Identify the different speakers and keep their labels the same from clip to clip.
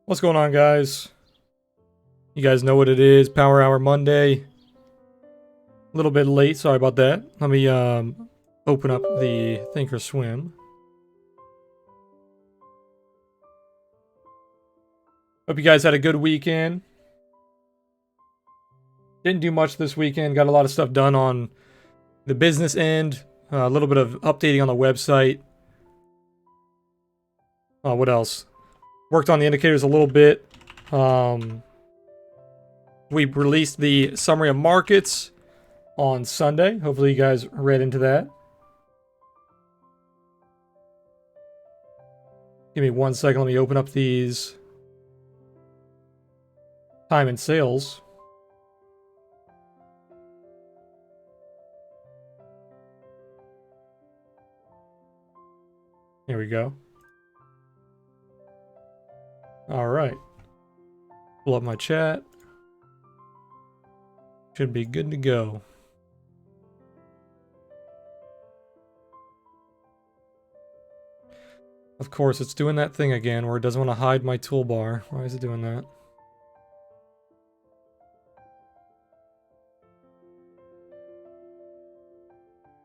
Speaker 1: What's going on, guys? You guys know what it is. Power Hour Monday. A little bit late. Sorry about that. Let me open up the Thinkorswim. Hope you guys had a good weekend. Didn't do much this weekend. Got a lot of stuff done on the business end. A little bit of updating on the website. What else? Worked on the indicators a little bit. We released the summary of markets on Sunday. Hopefully you guys read into that. Give me 1 second. Let me open up these time and sales. Here we go. All right. Pull up my chat. Should be good to go. Of course, it's doing that thing again where it doesn't want to hide my toolbar. Why is it doing that?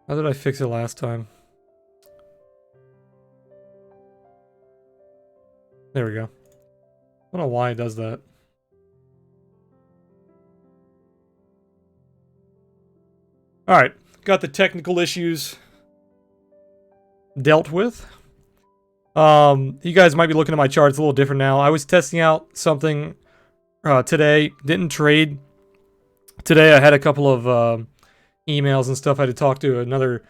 Speaker 1: How did I fix it last time? There we go. I don't know why it does that. Alright, got the technical issues dealt with. You guys might be looking at my charts a little different now. I was testing out something today. Didn't trade. Today I had a couple of emails and stuff. I had to talk to another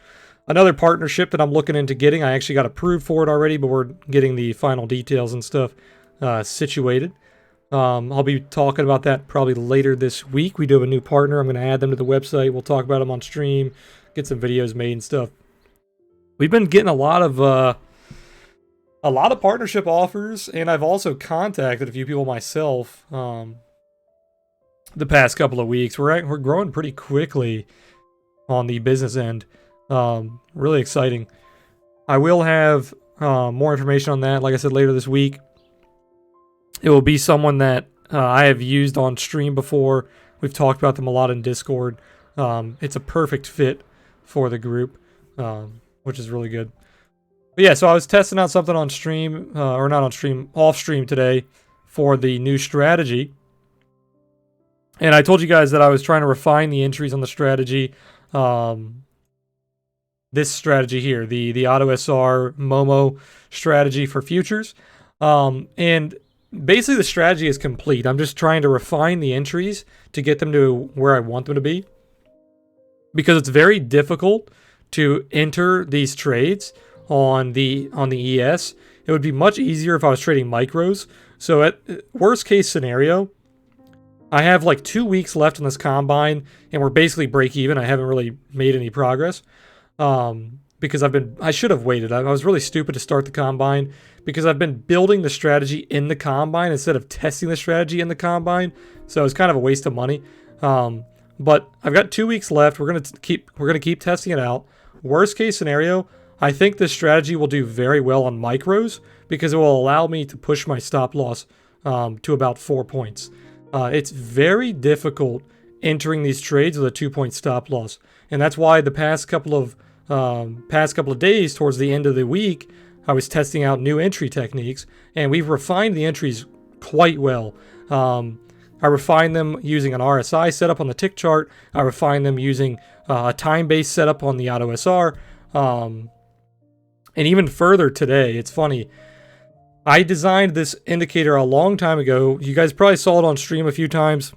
Speaker 1: partnership that I'm looking into getting. I actually got approved for it already, but we're getting the final details and stuff situated. I'll be talking about that probably later this week. We do have a new partner. I'm going to add them to the website. We'll talk about them on stream, get some videos made and stuff. We've been getting a lot of partnership offers, and I've also contacted a few people myself the past couple of weeks. We're growing pretty quickly on the business end. Really exciting. I will have more information on that, like I said, later this week. It will be someone that I have used on stream before. We've talked about them a lot in Discord. It's a perfect fit for the group, which is really good. But yeah, so I was testing out something on stream, or not on stream, off stream today for the new strategy. And I told you guys that I was trying to refine the entries on the strategy. This strategy here, the Auto SR Momo strategy for futures. And basically the strategy is complete. I'm just trying to refine the entries to get them to where I want them to be. Because it's very difficult to enter these trades on the ES. It would be much easier if I was trading micros. So at worst case scenario, I have like 2 weeks left on this combine and we're basically break even. I haven't really made any progress. Because I should have waited. I was really stupid to start the combine because I've been building the strategy in the combine instead of testing the strategy in the combine. So it's kind of a waste of money. But I've got 2 weeks left. We're gonna keep testing it out. Worst case scenario, I think this strategy will do very well on micros because it will allow me to push my stop loss to about 4 points. It's very difficult entering these trades with a 2-point stop loss, and that's why the past couple of days towards the end of the week, I was testing out new entry techniques, and we've refined the entries quite well. I refined them using an RSI setup on the tick chart. I refined them using a time-based setup on the Auto SR. And even further today, it's funny. I designed this indicator a long time ago. You guys probably saw it on stream a few times.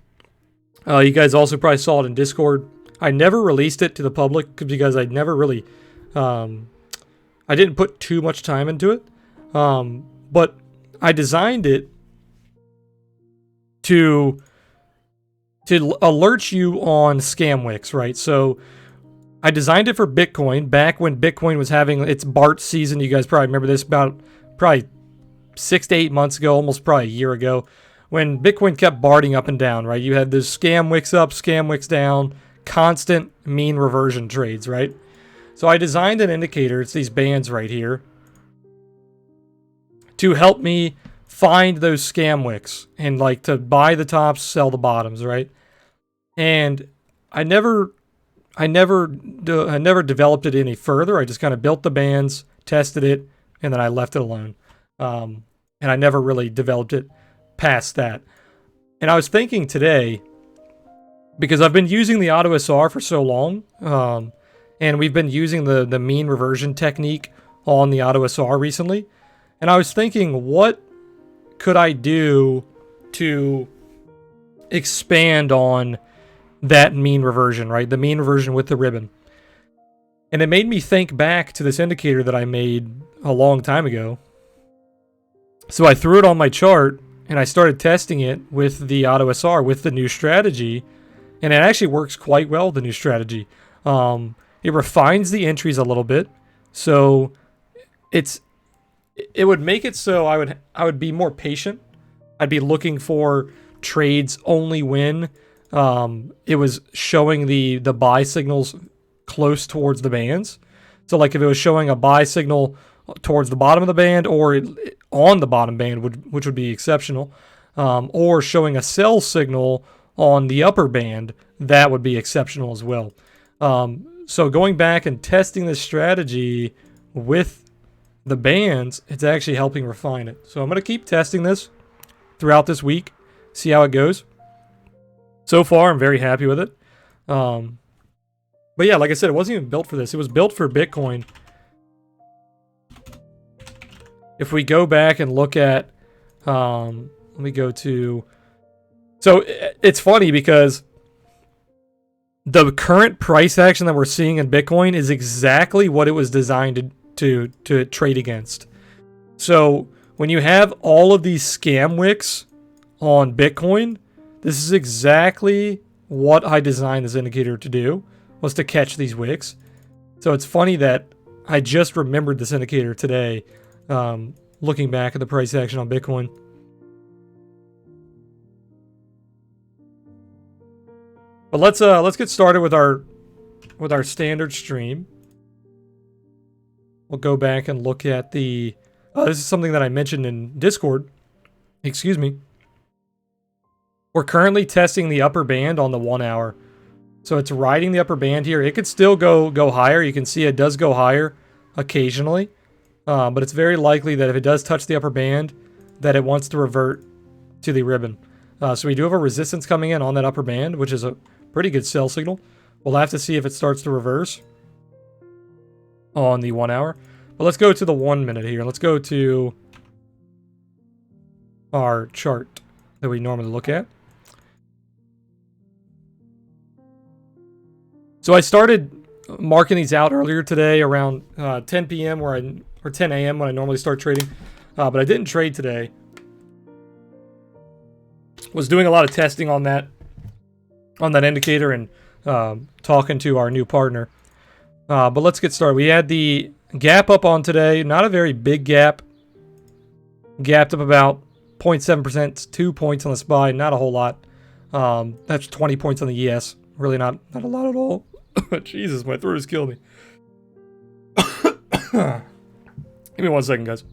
Speaker 1: You guys also probably saw it in Discord. I never released it to the public because I never really, I didn't put too much time into it. But I designed it to alert you on scam wicks, right? So I designed it for Bitcoin back when Bitcoin was having its BART season. You guys probably remember this, about probably 6 to 8 months ago, almost probably a year ago, when Bitcoin kept BARTing up and down, right? You had this scam wicks up, scam wicks down, constant mean reversion trades, right? So I designed an indicator, it's these bands right here, to help me find those scam wicks and like to buy the tops, sell the bottoms, right? And I never developed it any further. I just kind of built the bands, tested it, and then I left it alone. And I never really developed it past that. And I was thinking today, because I've been using the auto SR for so long, and we've been using the mean reversion technique on the auto SR recently, and I was thinking, what could I do to expand on that mean reversion, right? The mean reversion with the ribbon. And it made me think back to this indicator that I made a long time ago. So I threw it on my chart and I started testing it with the auto SR with the new strategy, and it actually works quite well, the new strategy. It refines the entries a little bit, so it would make it so I would be more patient. I'd be looking for trades only when it was showing the buy signals close towards the bands. So like if it was showing a buy signal towards the bottom of the band or on the bottom band, which would be exceptional, or showing a sell signal on the upper band, that would be exceptional as well. So going back and testing this strategy with the bands, it's actually helping refine it. So I'm going to keep testing this throughout this week, see how it goes. So far, I'm very happy with it. But yeah, like I said, it wasn't even built for this. It was built for Bitcoin. If we go back and look at, let me go to, so it's funny because the current price action that we're seeing in Bitcoin is exactly what it was designed to trade against. So when you have all of these scam wicks on Bitcoin, this is exactly what I designed this indicator to do, was to catch these wicks. So it's funny that I just remembered this indicator today, looking back at the price action on Bitcoin. But let's get started with our standard stream. We'll go back and look at the. This is something that I mentioned in Discord. Excuse me. We're currently testing the upper band on the 1 hour. So it's riding the upper band here. It could still go higher. You can see it does go higher occasionally. But it's very likely that if it does touch the upper band, that it wants to revert to the ribbon. So we do have a resistance coming in on that upper band, which is a pretty good sell signal. We'll have to see if it starts to reverse on the 1 hour. But let's go to the 1 minute here. Let's go to our chart that we normally look at. So I started marking these out earlier today around 10 p.m. or 10 a.m. when I normally start trading, but I didn't trade today. Was doing a lot of testing on that indicator and talking to our new partner. But let's get started. We had the gap up on today, not a very big gap. Gapped up about 0.7%, 2 points on the SPY, not a whole lot. That's 20 points on the ES. Really not a lot at all. Jesus, my throat is killing me. Give me 1 second, guys.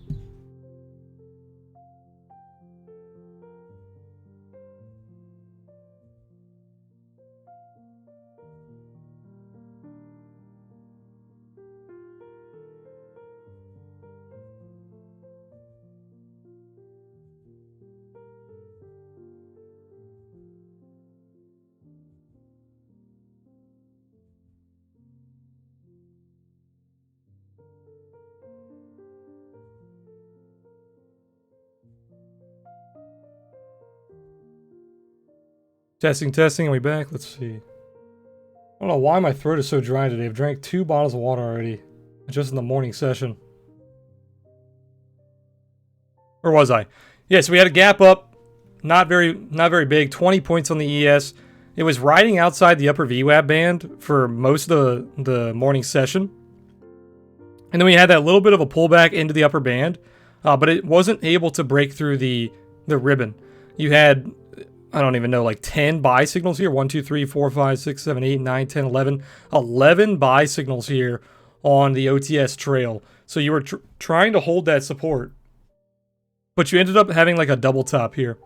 Speaker 1: Testing, are we back? Let's see. I don't know why my throat is so dry today. I've drank 2 bottles of water already, just in the morning session. Where was I? Yeah, so we had a gap up, not very big, 20 points on the ES. It was riding outside the upper VWAP band for most of the morning session. And then we had that little bit of a pullback into the upper band, but it wasn't able to break through the ribbon. You had, I don't even know, like 10 buy signals here. 1, 2, 3, 4, 5, 6, 7, 8, 9, 10, 11. 11 buy signals here on the OTS trail. So you were trying to hold that support but you ended up having like a double top here.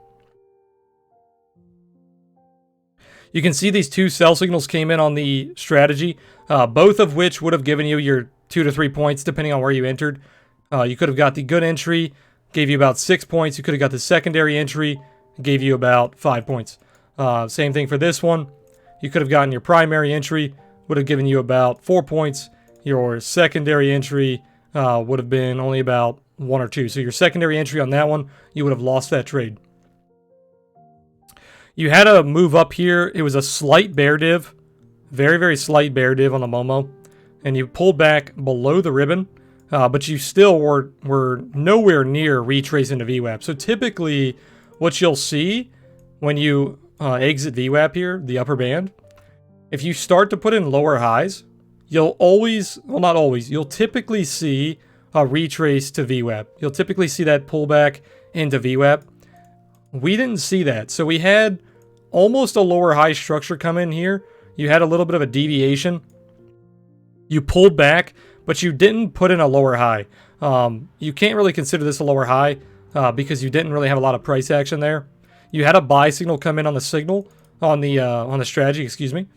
Speaker 1: You can see these two sell signals came in on the strategy, both of which would have given you your 2 to 3 points depending on where you entered. You could have got the good entry, gave you about 6 points. You could have got the secondary entry, gave you about 5 points. Same thing for this one. You could have gotten your primary entry, would have given you about 4 points. Your secondary entry would have been only about 1 or 2. So your secondary entry on that one, you would have lost that trade. You had a move up here. It was a slight bear div. Very, very slight bear div on the Momo. And you pulled back below the ribbon. But you still were nowhere near retracing to VWAP. So typically, what you'll see when you exit VWAP here, the upper band, if you start to put in lower highs, you'll always, well not always, you'll typically see a retrace to VWAP. You'll typically see that pullback into VWAP. We didn't see that. So we had almost a lower high structure come in here. You had a little bit of a deviation. You pulled back, but you didn't put in a lower high. You can't really consider this a lower high because you didn't really have a lot of price action there. You had a buy signal come in on the signal, on the strategy, excuse me.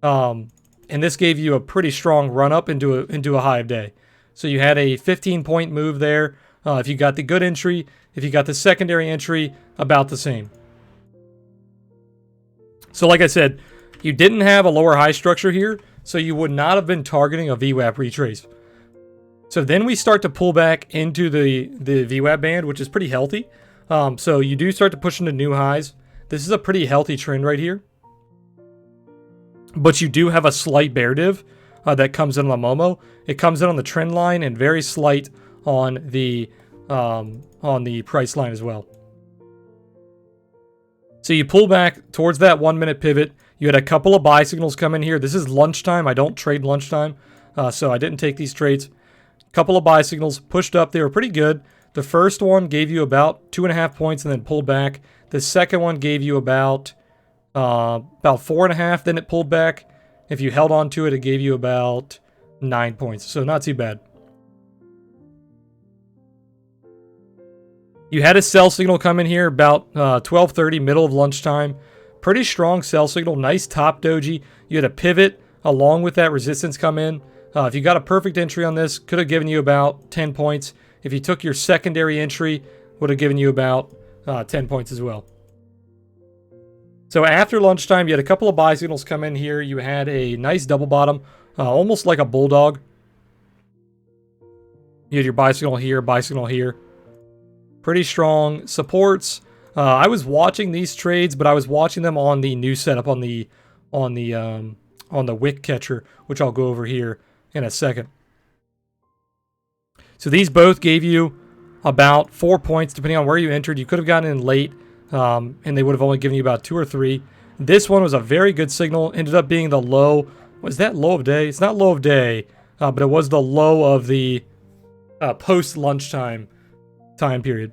Speaker 1: And this gave you a pretty strong run up into a high of day. So you had a 15-point move there. If you got the good entry, if you got the secondary entry, about the same. So like I said, you didn't have a lower high structure here, so you would not have been targeting a VWAP retrace. So then we start to pull back into the VWAP band, which is pretty healthy. So you do start to push into new highs. This is a pretty healthy trend right here. But you do have a slight bear div that comes in on the Momo. It comes in on the trend line and very slight on the price line as well. So you pull back towards that 1 minute pivot. You had a couple of buy signals come in here. This is lunchtime. I don't trade lunchtime, so I didn't take these trades. Couple of buy signals pushed up. They were pretty good. The first one gave you about 2.5 points and then pulled back. The second one gave you about 4.5. Then it pulled back. If you held on to it, it gave you about 9 points. So not too bad. You had a sell signal come in here about 12:30, middle of lunchtime. Pretty strong sell signal. Nice top doji. You had a pivot along with that resistance come in. If you got a perfect entry on this, could have given you about 10 points. If you took your secondary entry, would have given you about 10 points as well. So after lunchtime, you had a couple of buy signals come in here. You had a nice double bottom, almost like a bulldog. You had your buy signal here, buy signal here. Pretty strong supports. I was watching these trades, but I was watching them on the new setup on the wick catcher, which I'll go over here in a second. So these both gave you about 4 points depending on where you entered. You could have gotten in late, and they would have only given you about 2 or 3. This one was a very good signal. Ended up being the low. Was that low of day? It's not low of day, but it was the low of the post lunchtime time period.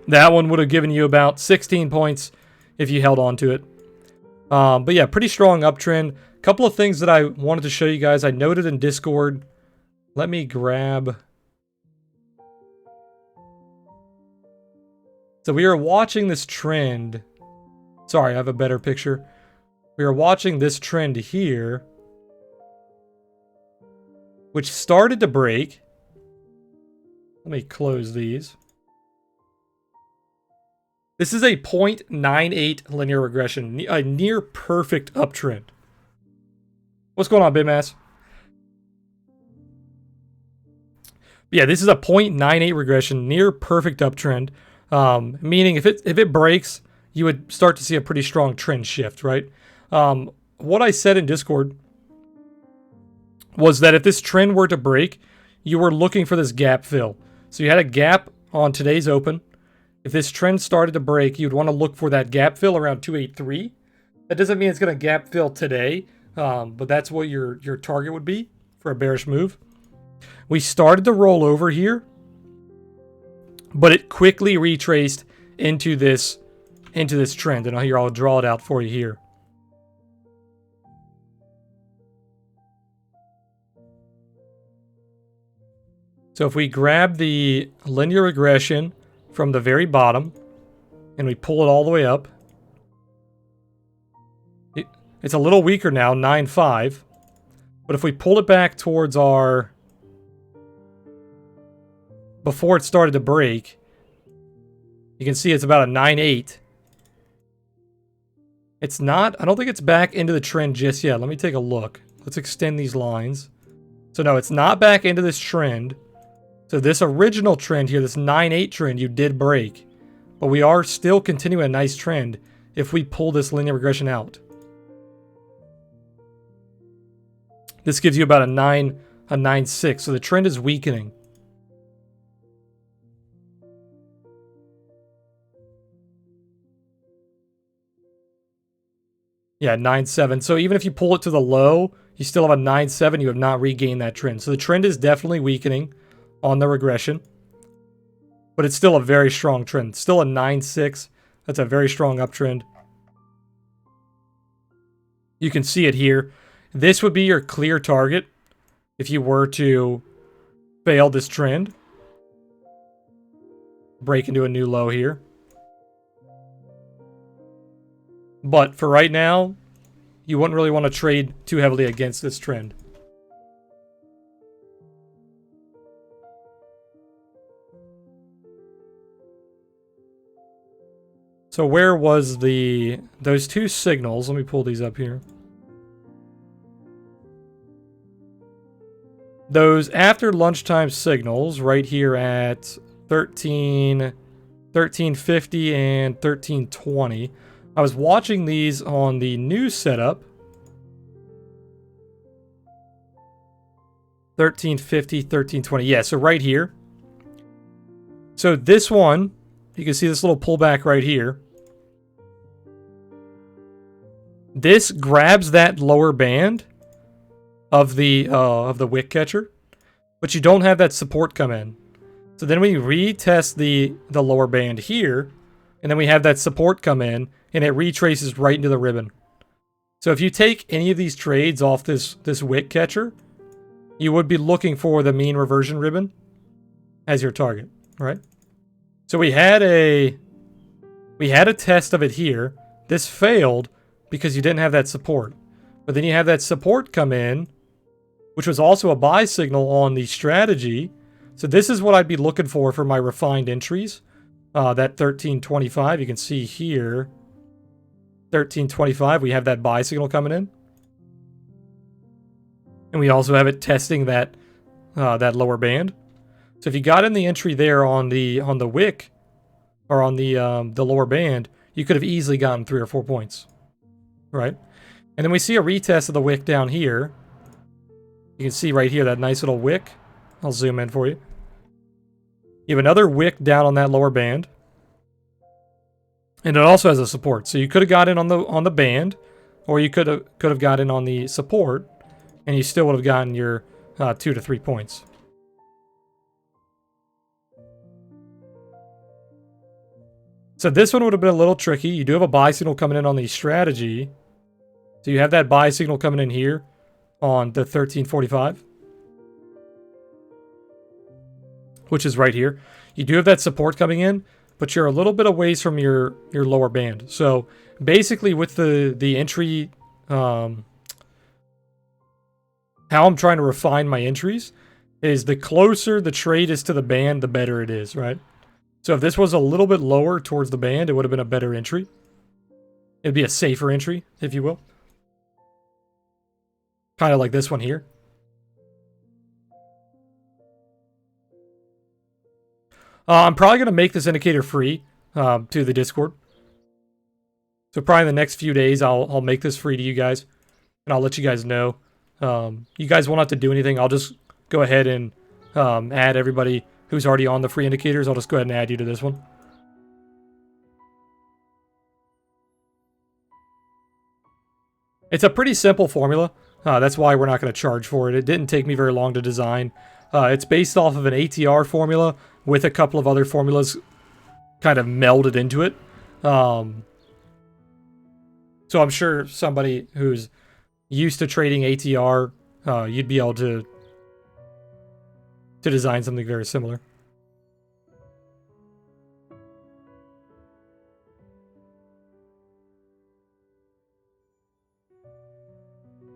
Speaker 1: That one would have given you about 16 points if you held on to it. But yeah, pretty strong uptrend. Couple of things that I wanted to show you guys. I noted in Discord. Let me grab. So we are watching this trend. Sorry, I have a better picture. We are watching this trend here, which started to break. Let me close these. This is a 0.98 linear regression, a near perfect uptrend. What's going on, Bitmass? Yeah, this is a 0.98 regression, near perfect uptrend. Meaning if it breaks, you would start to see a pretty strong trend shift, right? What I said in Discord was that if this trend were to break, you were looking for this gap fill. So you had a gap on today's open. If this trend started to break, you'd want to look for that gap fill around 283. That doesn't mean it's going to gap fill today, but that's what your target would be for a bearish move. We started to roll over here, but it quickly retraced into this trend. And here, I'll draw it out for you here. So if we grab the linear regression from the very bottom and we pull it all the way up, it's a little weaker now, 9.5. But if we pull it back towards our... before it started to break, you can see it's about a 9.8. It's not... I don't think it's back into the trend just yet. Let me take a look. Let's extend these lines. So no, it's not back into this trend. So this original trend here, this 9.8 trend, you did break. But we are still continuing a nice trend if we pull this linear regression out. This gives you about a 9.6. So the trend is weakening. Yeah, 9.7. So even if you pull it to the low, you still have a 9.7. You have not regained that trend. So the trend is definitely weakening on the regression. But it's still a very strong trend. Still a 9.6. That's a very strong uptrend. You can see it here. This would be your clear target if you were to fail this trend. Break into a new low here. But for right now, you wouldn't really want to trade too heavily against this trend. So where was those two signals? Let me pull these up here. Those after lunchtime signals right here at 1350 and 1320. I was watching these on the new setup. 1350, 1320. Yeah, so right here. So this one, you can see this little pullback right here. This grabs that lower band of the wick catcher, but you don't have that support come in. So then we retest the lower band here, and then we have that support come in, and it retraces right into the ribbon. So if you take any of these trades off this wick catcher, you would be looking for the mean reversion ribbon as your target, right? So we had a test of it here. This failed because you didn't have that support. But then you have that support come in, which was also a buy signal on the strategy. So this is what I'd be looking for my refined entries. That 1325, you can see here, 1325, we have that buy signal coming in. And we also have it testing that lower band. So if you got in the entry there on the wick, or on the lower band, you could have easily gotten 3 or 4 points, right? And then we see a retest of the wick down here. You can see right here that nice little wick. I'll zoom in for you. You have another wick down on that lower band, and it also has a support. So you could have got in on the band, or you could have got in on the support, and you still would have gotten your 2 to 3 points. So this one would have been a little tricky. You do have a buy signal coming in on the strategy. So you have that buy signal coming in here on the 1345, which is right here. You do have that support coming in, but you're a little bit away from your lower band. So basically with the entry, how I'm trying to refine my entries is the closer the trade is to the band, the better it is, right? So if this was a little bit lower towards the band, it would have been a better entry. It'd be a safer entry, if you will. Kind of like this one here. I'm probably going to make this indicator free to the Discord. So probably in the next few days, I'll make this free to you guys. And I'll let you guys know. You guys won't have to do anything. I'll just go ahead and add everybody who's already on the free indicators. I'll just go ahead and add you to this one. It's a pretty simple formula. That's why we're not going to charge for it. It didn't take me very long to design. It's based off of an ATR formula with a couple of other formulas kind of melded into it. So I'm sure somebody who's used to trading ATR, you'd be able to to design something very similar.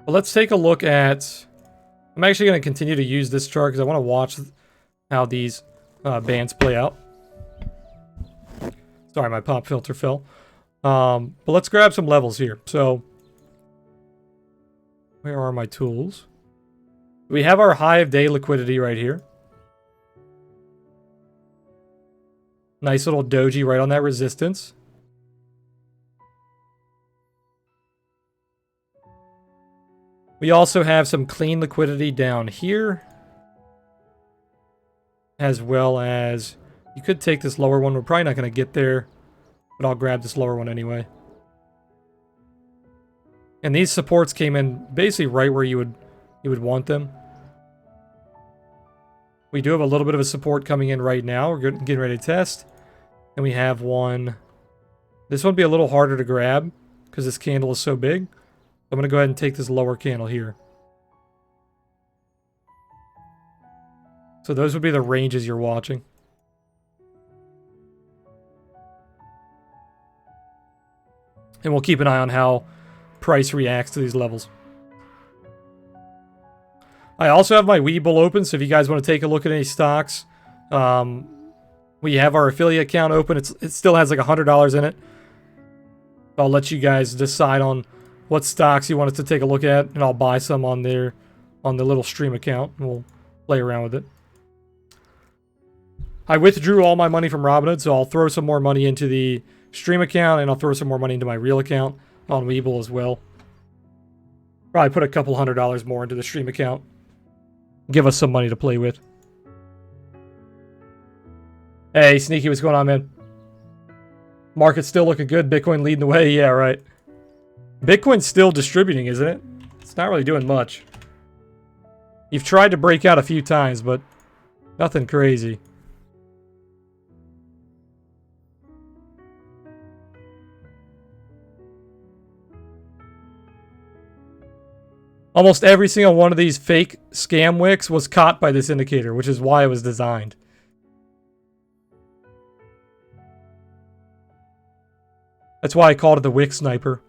Speaker 1: Well, let's take a look at... I'm actually going to continue to use this chart because I want to watch how these bands play out. Sorry, my pop filter fell. But let's grab some levels here. So, where are my tools? We have our high of day liquidity right here. Nice little doji right on that resistance. We also have some clean liquidity down here. As well as, you could take this lower one. We're probably not going to get there, but I'll grab this lower one anyway. And these supports came in basically right where you would want them. We do have a little bit of a support coming in right now. We're getting ready to test. And we have one. This one will be a little harder to grab because this candle is so big. I'm going to go ahead and take this lower candle here. So those would be the ranges you're watching. And we'll keep an eye on how price reacts to these levels. I also have my Webull open, so if you guys want to take a look at any stocks, we have our affiliate account open. It still has like $100 in it. I'll let you guys decide on what stocks you want us to take a look at, and I'll buy some on the little stream account, and we'll play around with it. I withdrew all my money from Robinhood, so I'll throw some more money into the stream account, and I'll throw some more money into my real account on Webull as well. Probably put a couple $100 more into the stream account. Give us some money to play with. Hey, Sneaky, what's going on, man? Market's still looking good. Bitcoin leading the way. Yeah, right. Bitcoin's still distributing, isn't it? It's not really doing much. You've tried to break out a few times, but nothing crazy. Almost every single one of these fake scam wicks was caught by this indicator, which is why it was designed. That's why I called it the wick sniper.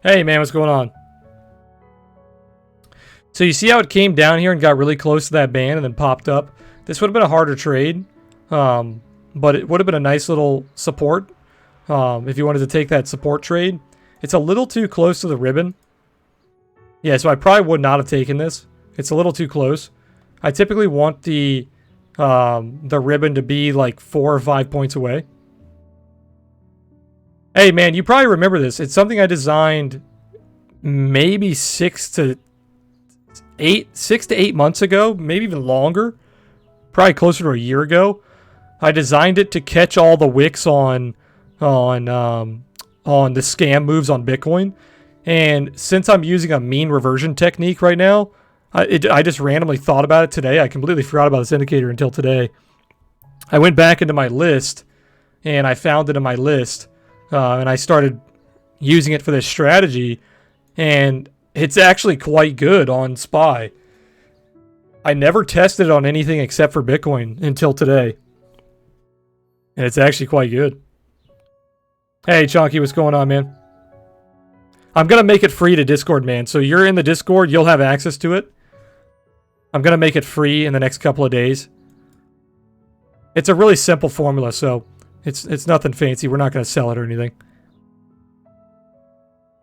Speaker 1: Hey man, what's going on? So you see how it came down here and got really close to that band and then popped up? This would have been a harder trade, but it would have been a nice little support if you wanted to take that support trade. It's a little too close to the ribbon. Yeah, so I probably would not have taken this. It's a little too close. I typically want the ribbon to be like 4 or 5 points away. Hey man, you probably remember this. It's something I designed maybe 6 to 8 months ago, maybe even longer. Probably closer to a year ago. I designed it to catch all the wicks on the scam moves on Bitcoin. And since I'm using a mean reversion technique right now, I just randomly thought about it today. I completely forgot about this indicator until today. I went back into my list and I found it in my list. And I started using it for this strategy, and it's actually quite good on SPY. I never tested it on anything except for Bitcoin until today. And it's actually quite good. Hey, Chonky, what's going on, man? I'm going to make it free to Discord, man. So you're in the Discord, you'll have access to it. I'm going to make it free in the next couple of days. It's a really simple formula, so... It's nothing fancy. We're not going to sell it or anything.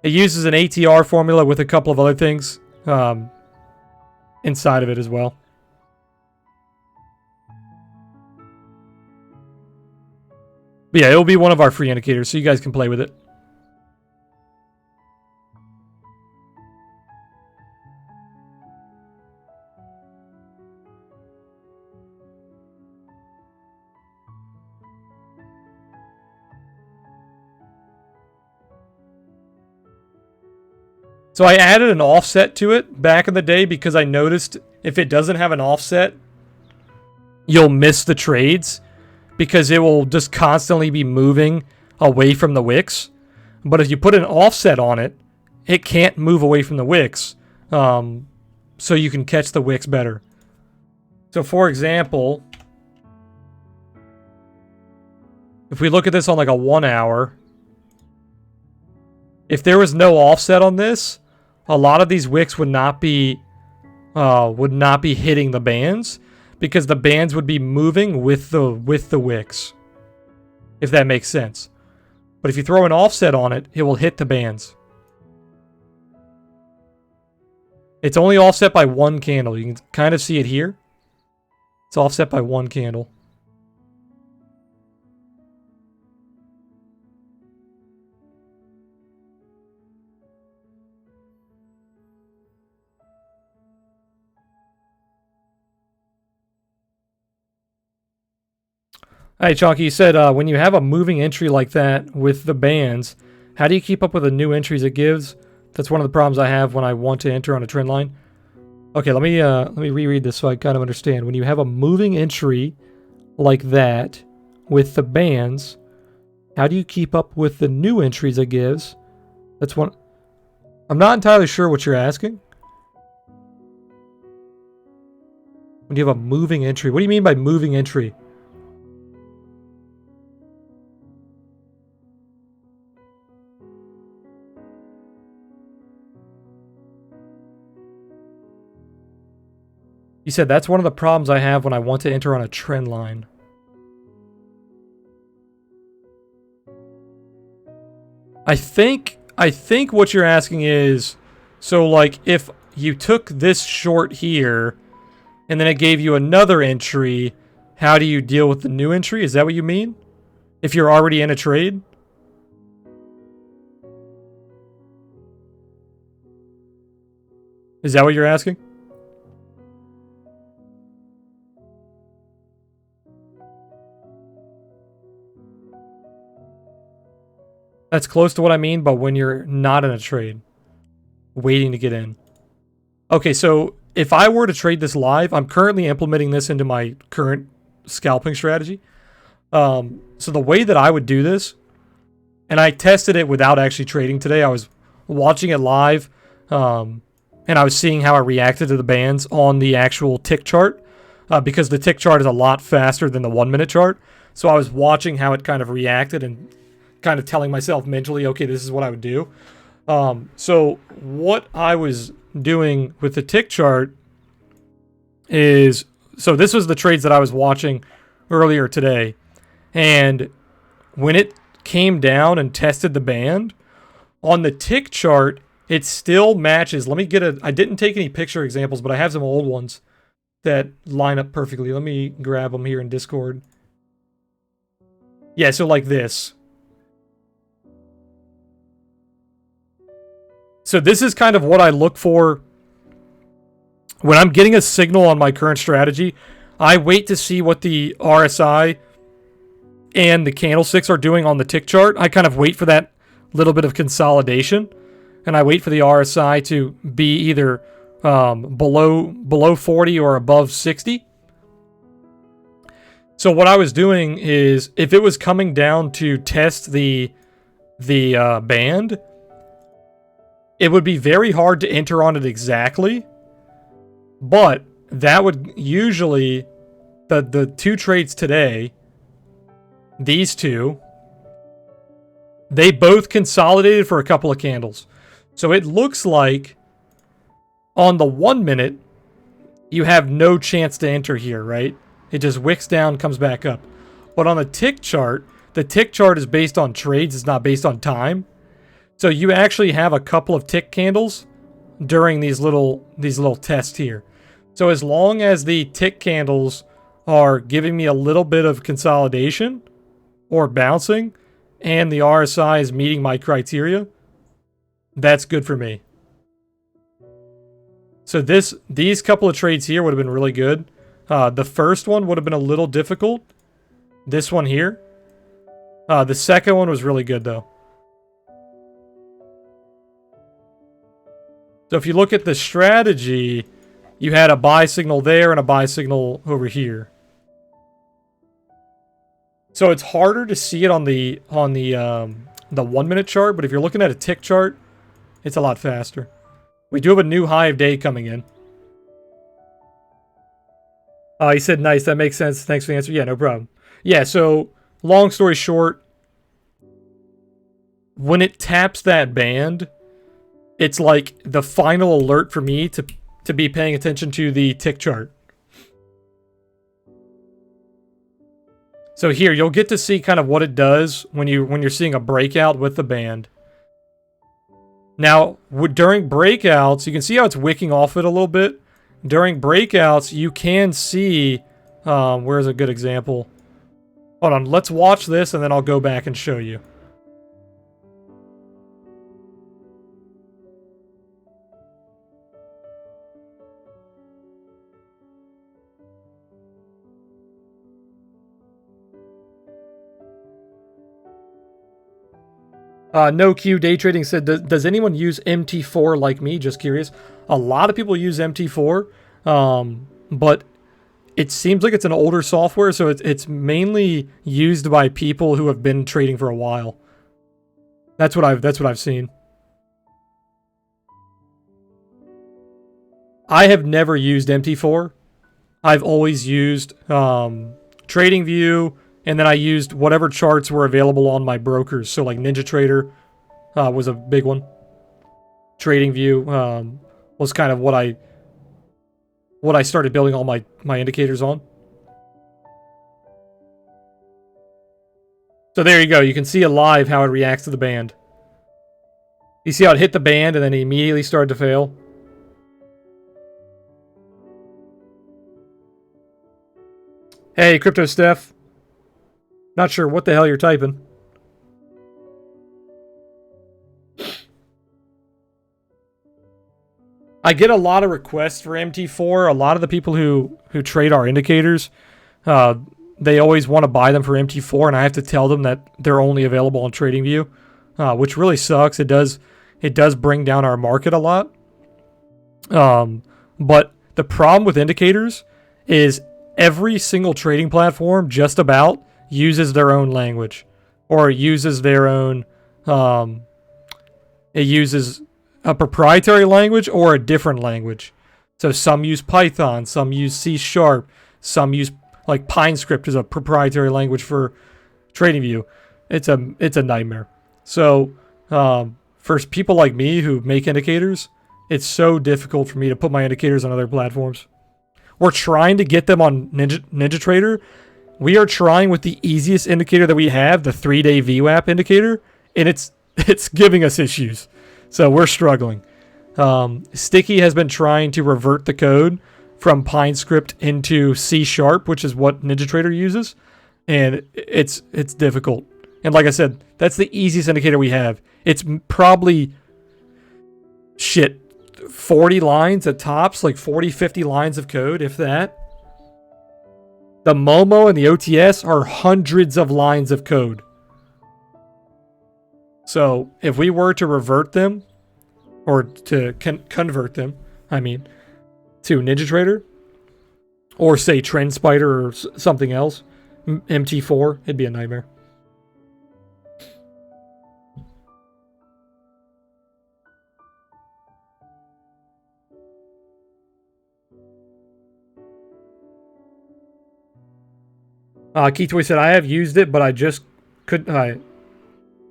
Speaker 1: It uses an ATR formula with a couple of other things inside of it as well. But yeah, it will be one of our free indicators, so you guys can play with it. So I added an offset to it back in the day because I noticed if it doesn't have an offset, you'll miss the trades because it will just constantly be moving away from the wicks. But if you put an offset on it, it can't move away from the wicks, so you can catch the wicks better. So for example, if we look at this on like a 1 hour, if there was no offset on this, a lot of these wicks would not be hitting the bands because the bands would be moving with the wicks, if that makes sense. But if you throw an offset on it, it will hit the bands. It's only offset by one candle. You can kind of see it here. It's offset by one candle. Hey, Chonky, you said when you have a moving entry like that with the bands, how do you keep up with the new entries it gives? That's one of the problems I have when I want to enter on a trend line. Okay, let me reread this so I kind of understand. When you have a moving entry like that with the bands, how do you keep up with the new entries it gives? That's one. I'm not entirely sure what you're asking. When you have a moving entry, what do you mean by moving entry? You said that's one of the problems I have when I want to enter on a trend line. I think what you're asking is, so like if you took this short here and then it gave you another entry, how do you deal with the new entry? Is that what you mean? If you're already in a trade? Is that what you're asking? That's close to what I mean, but when you're not in a trade, waiting to get in. Okay, so if I were to trade this live, I'm currently implementing this into my current scalping strategy. So the way that I would do this, and I tested it without actually trading today. I was watching it live, and I was seeing how it reacted to the bands on the actual tick chart, because the tick chart is a lot faster than the 1 minute chart. So I was watching how it kind of reacted and kind of telling myself mentally, okay, this is what I would do. So what I was doing with the tick chart is, so this was the trades that I was watching earlier today. And when it came down and tested the band, on the tick chart, it still matches. Let me get I didn't take any picture examples, but I have some old ones that line up perfectly. Let me grab them here in Discord. Yeah, so like this. So this is kind of what I look for when I'm getting a signal on my current strategy. I wait to see what the RSI and the candlesticks are doing on the tick chart. I kind of wait for that little bit of consolidation, and I wait for the RSI to be either below 40 or above 60. So what I was doing is, if it was coming down to test the band, it would be very hard to enter on it exactly, but that would usually, the two trades today, these two, they both consolidated for a couple of candles. So it looks like on the 1 minute, you have no chance to enter here, right? It just wicks down, comes back up. But on the tick chart is based on trades, it's not based on time. So you actually have a couple of tick candles during these little tests here. So as long as the tick candles are giving me a little bit of consolidation or bouncing, and the RSI is meeting my criteria, that's good for me. So these couple of trades here would have been really good. The first one would have been a little difficult. This one here. The second one was really good though. So if you look at the strategy, you had a buy signal there and a buy signal over here. So it's harder to see it on the 1 minute chart, but if you're looking at a tick chart, it's a lot faster. We do have a new high of day coming in. He said nice, that makes sense. Thanks for the answer. Yeah, no problem. Yeah, so long story short, when it taps that band, it's like the final alert for me to be paying attention to the tick chart. So here, you'll get to see kind of what it does when you're seeing a breakout with the band. Now, during breakouts, you can see how it's wicking off it a little bit. During breakouts, you can see, where's a good example? Hold on, let's watch this and then I'll go back and show you. No Q Day Trading said, does anyone use MT4 like me? Just curious. A lot of people use MT4, but it seems like it's an older software, so it's mainly used by people who have been trading for a while. That's what I've seen. I have never used MT4. I've always used TradingView, and then I used whatever charts were available on my brokers. So like NinjaTrader was a big one. TradingView was kind of what I started building all my indicators on. So there you go. You can see it live how it reacts to the band. You see how it hit the band and then it immediately started to fail? Hey, Crypto Steph. Not sure what the hell you're typing. I get a lot of requests for MT4. A lot of the people who trade our indicators, they always want to buy them for MT4, and I have to tell them that they're only available on TradingView, which really sucks. It does bring down our market a lot. But the problem with indicators is every single trading platform just about uses their own language, or uses their own. It uses a proprietary language or a different language. So some use Python, some use C#, some use like PineScript is a proprietary language for TradingView. It's a nightmare. So for people like me who make indicators, it's so difficult for me to put my indicators on other platforms. We're trying to get them on NinjaTrader. We are trying with the easiest indicator that we have, the 3-day VWAP indicator, and it's giving us issues. So we're struggling. Sticky has been trying to revert the code from PineScript into C#, which is what NinjaTrader uses, and it's difficult. And like I said, that's the easiest indicator we have. It's probably 40 lines at tops, like 40, 50 lines of code, if that. The Momo and the OTS are hundreds of lines of code. So if we were to revert them, or to convert them, to NinjaTrader, or say TrendSpider or something else, MT4, it'd be a nightmare. Keithway said, I have used it, but I just couldn't. I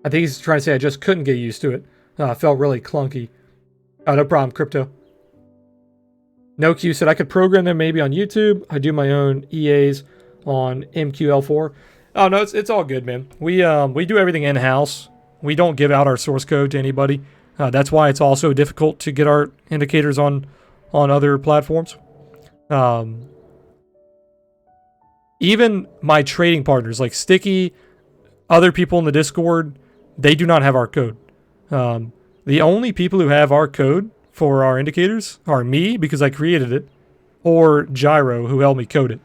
Speaker 1: think he's trying to say I just couldn't get used to it. Felt really clunky. No problem, Crypto. No Q said I could program them maybe on YouTube. I do my own EAs on MQL4. Oh no, it's all good, man. We do everything in house. We don't give out our source code to anybody. That's why it's also difficult to get our indicators on other platforms. Even my trading partners like Sticky, other people in the Discord, they do not have our code. The only people who have our code for our indicators are me, because I created it, or Gyro, who helped me code it.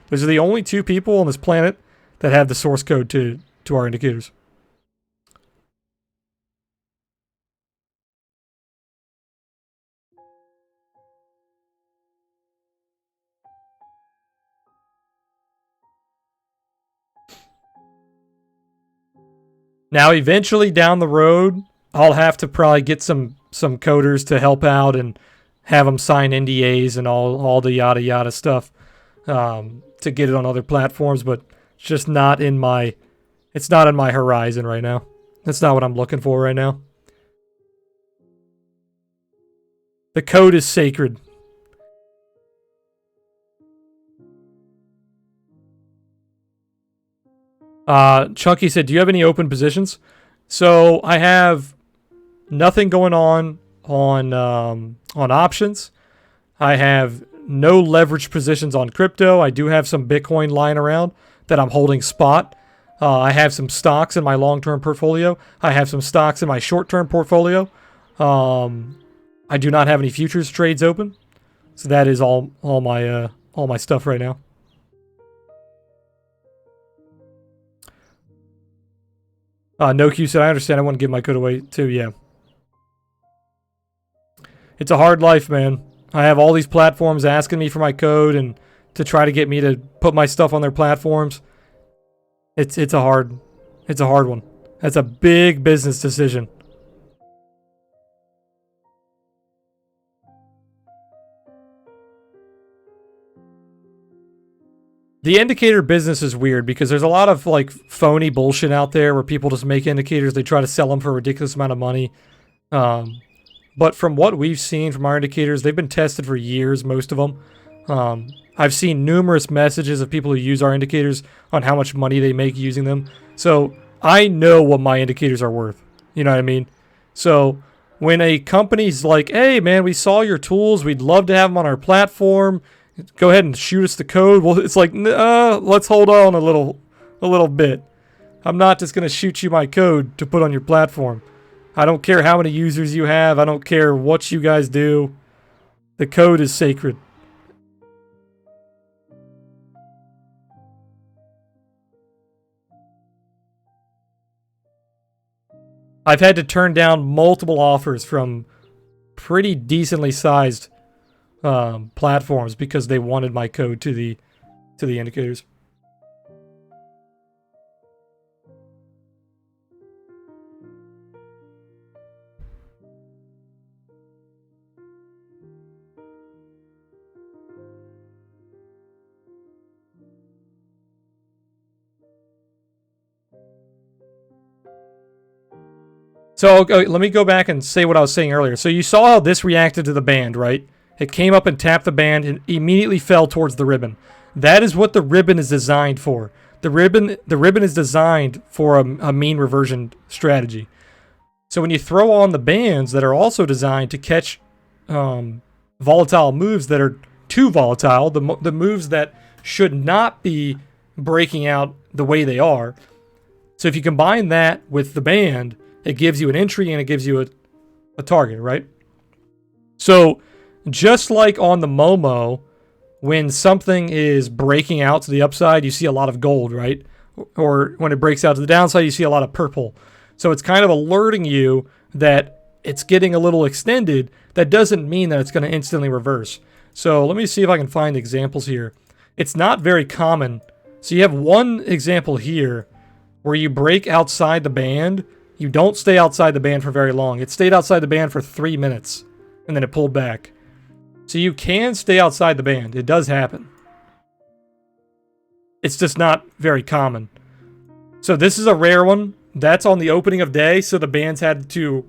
Speaker 1: Those are the only two people on this planet that have the source code to our indicators. Now, eventually down the road, I'll have to probably get some coders to help out and have them sign NDAs and all the yada yada stuff to get it on other platforms. But it's just not in my horizon right now. That's not what I'm looking for right now. The code is sacred. Chunky said, "Do you have any open positions?" So I have nothing going on options. I have no leverage positions on crypto. I do have some Bitcoin lying around that I'm holding spot. I have some stocks in my long-term portfolio. I have some stocks in my short-term portfolio. I do not have any futures trades open, so that is all my stuff right now. No Q said, "I understand. I want to give my code away too." Yeah, it's a hard life, man. I have all these platforms asking me for my code and to try to get me to put my stuff on their platforms. It's a hard one. That's a big business decision. The indicator business is weird because there's a lot of like phony bullshit out there where people just make indicators. They try to sell them for a ridiculous amount of money. But from what we've seen from our indicators, they've been tested for years, most of them. I've seen numerous messages of people who use our indicators on how much money they make using them. So I know what my indicators are worth. You know what I mean? So when a company's like, "Hey, man, we saw your tools. We'd love to have them on our platform. Go ahead and shoot us the code." Well, it's like, let's hold on a little bit. I'm not just gonna shoot you my code to put on your platform. I don't care how many users you have. I don't care what you guys do. The code is sacred. I've had to turn down multiple offers from pretty decently sized platforms because they wanted my code to the indicators. So okay, let me go back and say what I was saying earlier. So you saw how this reacted to the band, right? It came up and tapped the band and immediately fell towards the ribbon. That is what the ribbon is designed for. The ribbon is designed for a mean reversion strategy. So when you throw on the bands that are also designed to catch volatile moves that are too volatile, the moves that should not be breaking out the way they are. So if you combine that with the band, it gives you an entry and it gives you a target, right? So just like on the Momo, when something is breaking out to the upside, you see a lot of gold, right? Or when it breaks out to the downside, you see a lot of purple. So it's kind of alerting you that it's getting a little extended. That doesn't mean that it's going to instantly reverse. So let me see if I can find examples here. It's not very common. So you have one example here where you break outside the band. You don't stay outside the band for very long. It stayed outside the band for 3 minutes, and then it pulled back. So you can stay outside the band. It does happen. It's just not very common. So this is a rare one. That's on the opening of day, so the bands had to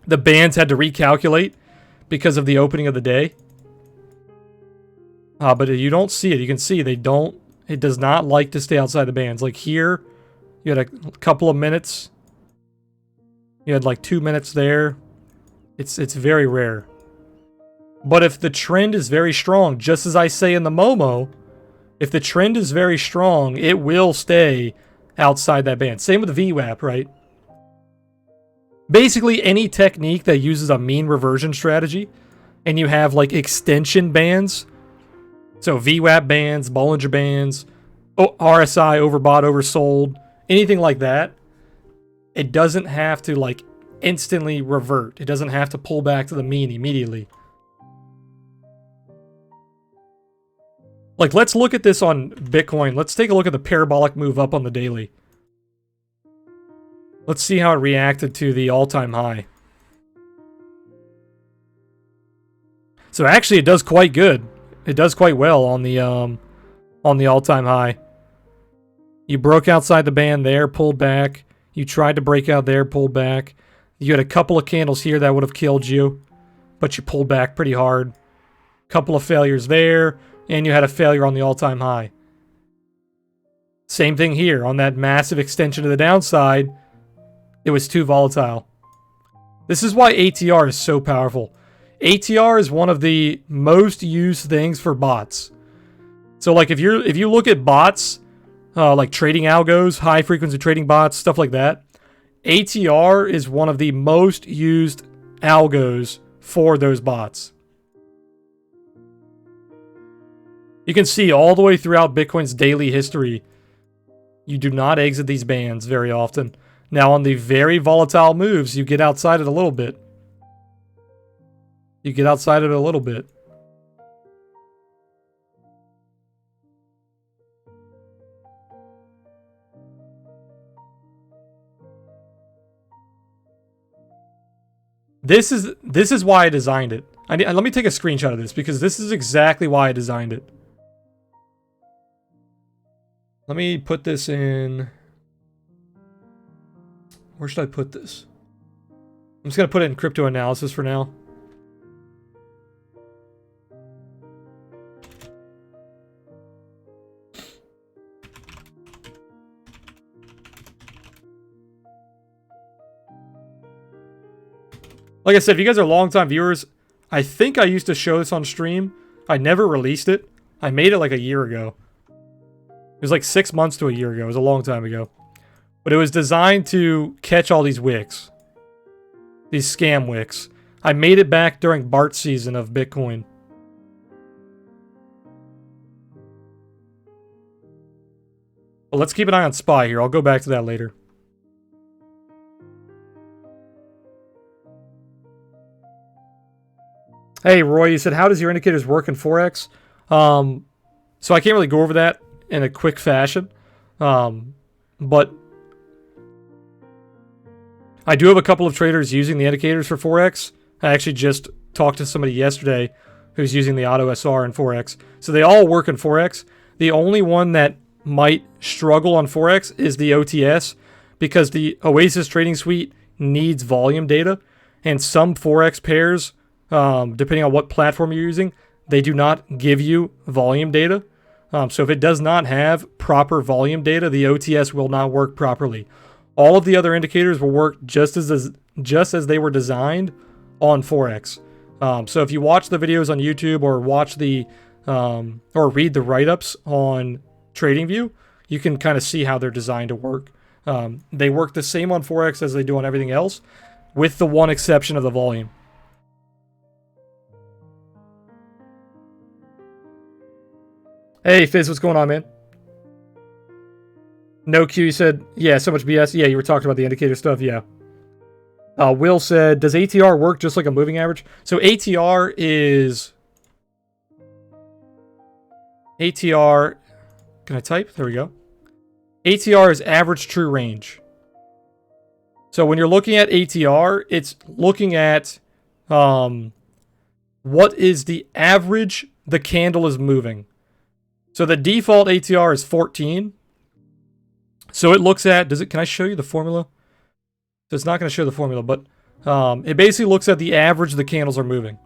Speaker 1: recalculate because of the opening of the day. But you don't see it. You can see it does not like to stay outside the bands. Like here, you had a couple of minutes. You had like 2 minutes there. It's very rare. But if the trend is very strong, just as I say in the Momo, if the trend is very strong, it will stay outside that band. Same with the VWAP, right? Basically, any technique that uses a mean reversion strategy, and you have like extension bands, so VWAP bands, Bollinger bands, RSI, overbought, oversold, anything like that, it doesn't have to like instantly revert. It doesn't have to pull back to the mean immediately. Like, let's look at this on Bitcoin. Let's take a look at the parabolic move up on the daily. Let's see how it reacted to the all-time high. So actually it does quite good. It does quite well on the all-time high. You broke outside the band there, pulled back. You tried to break out there, pulled back. You had a couple of candles here that would have killed you, but you pulled back pretty hard. Couple of failures there, and you had a failure on the all-time high. Same thing here on that massive extension to the downside. It was too volatile. This is why ATR is so powerful. ATR is one of the most used things for bots. So like if you look at bots, like trading algos, high frequency trading bots, stuff like that, ATR is one of the most used algos for those bots. You can see all the way throughout Bitcoin's daily history, you do not exit these bands very often. Now on the very volatile moves, you get outside it a little bit. You get outside of it a little bit. This is why I designed it. Let me take a screenshot of this because this is exactly why I designed it. Let me put this in. Where should I put this? I'm just going to put it in crypto analysis for now. Like I said, if you guys are longtime viewers, I think I used to show this on stream. I never released it. I made it like a year ago. It was like 6 months to a year ago. It was a long time ago. But it was designed to catch all these wicks. These scam wicks. I made it back during BART season of Bitcoin. Well, let's keep an eye on SPY here. I'll go back to that later. Hey, Roy, you said, how does your indicators work in forex? So I can't really go over that in a quick fashion. But I do have a couple of traders using the indicators for forex. I actually just talked to somebody yesterday who's using the auto SR in forex. So they all work in forex. The only one that might struggle on forex is the OTS because the Oasis trading suite needs volume data, and some forex pairs, depending on what platform you're using, they do not give you volume data. So if it does not have proper volume data, the OTS will not work properly. All of the other indicators will work just as they were designed on forex. So if you watch the videos on YouTube or watch the or read the write-ups on TradingView, you can kind of see how they're designed to work. They work the same on forex as they do on everything else, with the one exception of the volume. Hey, Fizz, what's going on, man? No Q, you said, yeah, so much BS. Yeah, you were talking about the indicator stuff, yeah. Will said, does ATR work just like a moving average? So ATR is... ATR... Can I type? There we go. ATR is average true range. So when you're looking at ATR, it's looking at what is the average the candle is moving. So the default ATR is 14. So it looks at, can I show you the formula? So it's not going to show the formula, but it basically looks at the average the candles are moving.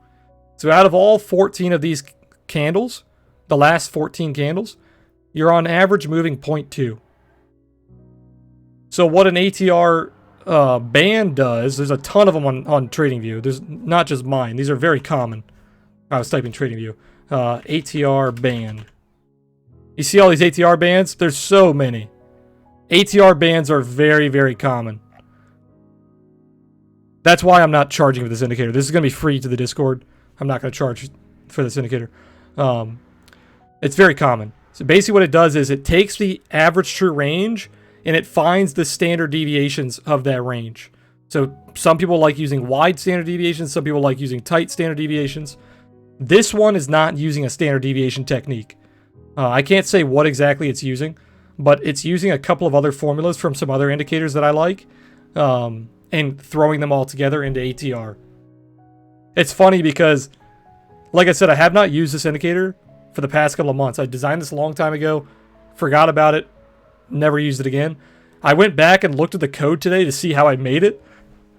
Speaker 1: So out of all 14 of these candles, the last 14 candles, you're on average moving 0.2. So what an ATR band does, there's a ton of them on TradingView. There's not just mine. These are very common. I was typing TradingView. ATR band. You see all these ATR bands? There's so many. ATR bands are very, very common. That's why I'm not charging for this indicator. This is going to be free to the Discord. I'm not going to charge for this indicator. It's very common. So basically what it does is it takes the average true range and it finds the standard deviations of that range. So some people like using wide standard deviations. Some people like using tight standard deviations. This one is not using a standard deviation technique. I can't say what exactly it's using, but it's using a couple of other formulas from some other indicators that I like. and throwing them all together into ATR. It's funny because, like I said, I have not used this indicator for the past couple of months. I designed this a long time ago, forgot about it, never used it again. I went back and looked at the code today to see how I made it.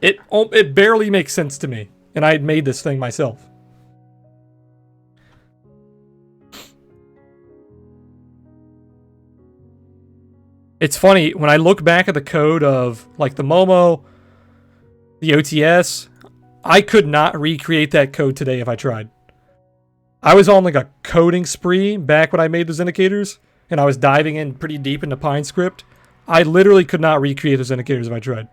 Speaker 1: It barely makes sense to me, and I had made this thing myself. It's funny, when I look back at the code of like the Momo, the OTS, I could not recreate that code today if I tried. I was on like a coding spree back when I made those indicators, and I was diving in pretty deep into PineScript. I literally could not recreate those indicators if I tried.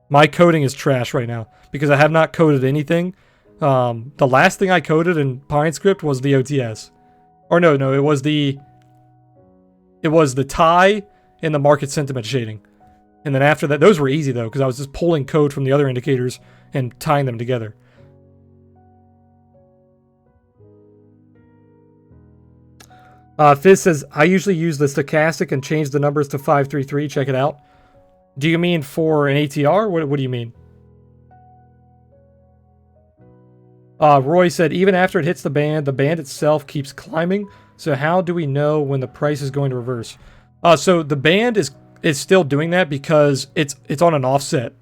Speaker 1: My coding is trash right now because I have not coded anything. The last thing I coded in PineScript was the OTS. Or no, it was the tie and the market sentiment shading. And then after that, those were easy though, because I was just pulling code from the other indicators and tying them together. Fizz says, I usually use the stochastic and change the numbers to 533. Check it out. Do you mean for an ATR? What do you mean? Roy said, even after it hits the band itself keeps climbing. So how do we know when the price is going to reverse? So the band is still doing that because it's on an offset.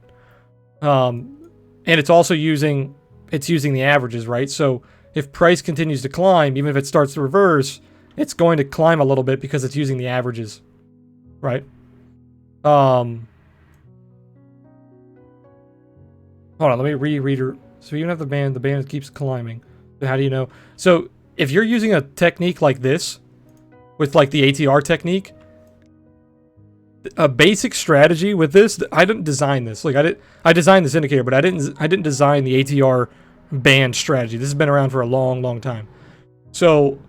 Speaker 1: And it's also using the averages, right? So if price continues to climb, even if it starts to reverse, it's going to climb a little bit because it's using the averages, right? Hold on, let me reread her. So even if the band keeps climbing. So how do you know? So if you're using a technique like this, with like the ATR technique, a basic strategy with this, I didn't design this. Like I designed this indicator, but I didn't design the ATR band strategy. This has been around for a long, long time. So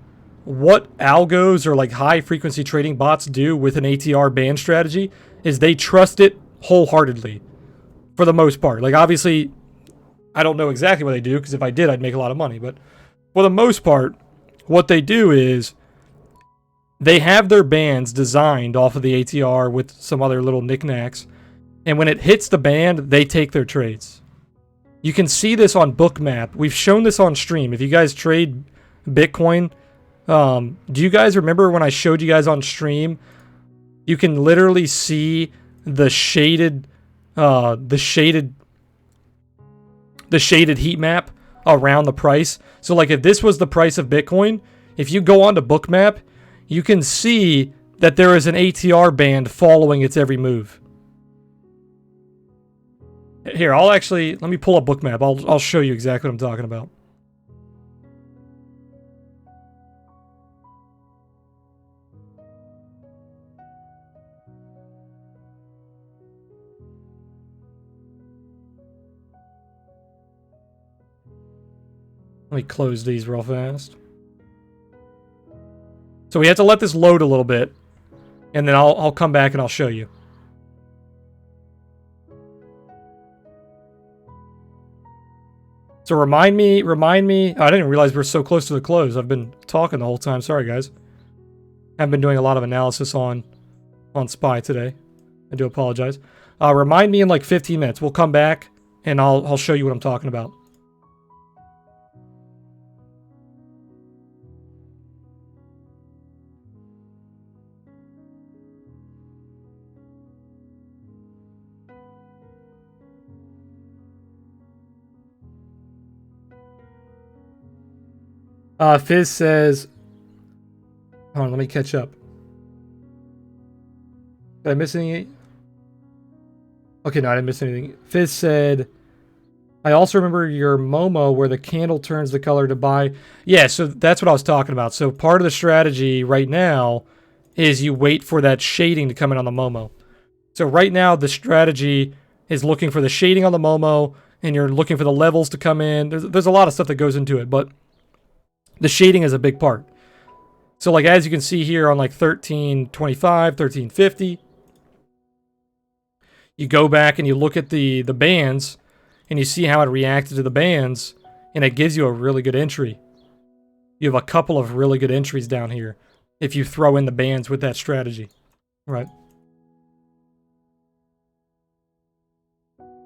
Speaker 1: what algos or like high frequency trading bots do with an ATR band strategy is they trust it wholeheartedly for the most part. Like obviously I don't know exactly what they do because if I did I'd make a lot of money, but for the most part what they do is they have their bands designed off of the ATR with some other little knickknacks, and when it hits the band they take their trades. You can see this on Bookmap. We've shown this on stream. If you guys trade Bitcoin, do you guys remember when I showed you guys on stream? You can literally see the shaded heat map around the price. So like if this was the price of Bitcoin, if you go onto Bookmap, you can see that there is an ATR band following its every move. Here, let me pull up Bookmap. I'll show you exactly what I'm talking about. Let me close these real fast. So we have to let this load a little bit, and then I'll come back and I'll show you. So remind me. I didn't realize we're so close to the close. I've been talking the whole time. Sorry, guys. I've been doing a lot of analysis on SPY today. I do apologize. Remind me in like 15 minutes. We'll come back and I'll show you what I'm talking about. Fizz says, hold on, let me catch up. Did I miss any? Okay, no, I didn't miss anything. Fizz said, I also remember your Momo where the candle turns the color to buy. Yeah, so that's what I was talking about. So part of the strategy right now is you wait for that shading to come in on the Momo. So right now the strategy is looking for the shading on the Momo, and you're looking for the levels to come in. There's a lot of stuff that goes into it, but the shading is a big part. So like as you can see here on like 1325, 1350, you go back and you look at the bands and you see how it reacted to the bands, and it gives you a really good entry. You have a couple of really good entries down here if you throw in the bands with that strategy. Right.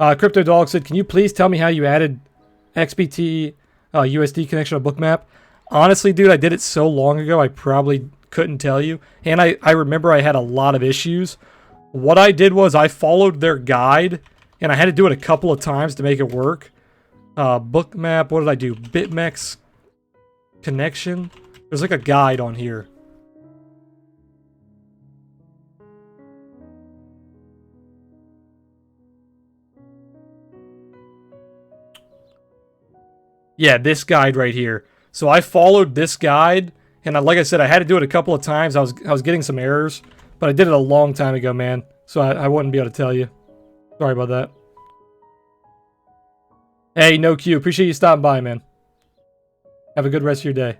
Speaker 1: Crypto Dog said, can you please tell me how you added XBT USD connection to Bookmap? Honestly, dude, I did it so long ago, I probably couldn't tell you. And I remember I had a lot of issues. What I did was I followed their guide, and I had to do it a couple of times to make it work. Bookmap, what did I do? BitMEX connection. There's like a guide on here. Yeah, this guide right here. So I followed this guide, and like I said, I had to do it a couple of times. I was getting some errors, but I did it a long time ago, man. So I wouldn't be able to tell you. Sorry about that. Hey, no Q. Appreciate you stopping by, man. Have a good rest of your day.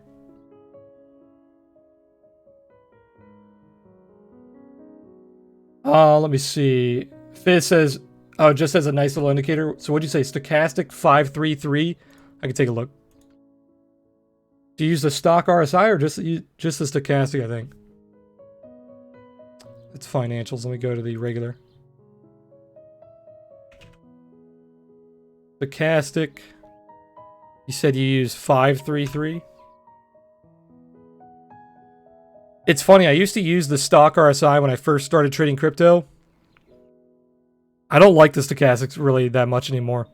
Speaker 1: Let me see. Fizz says, oh, just as a nice little indicator. So what'd you say? Stochastic 533? I can take a look. Do you use the stock RSI or just the stochastic, I think? It's financials. Let me go to the regular. Stochastic. You said you use 533? It's funny, I used to use the stock RSI when I first started trading crypto. I don't like the stochastics really that much anymore.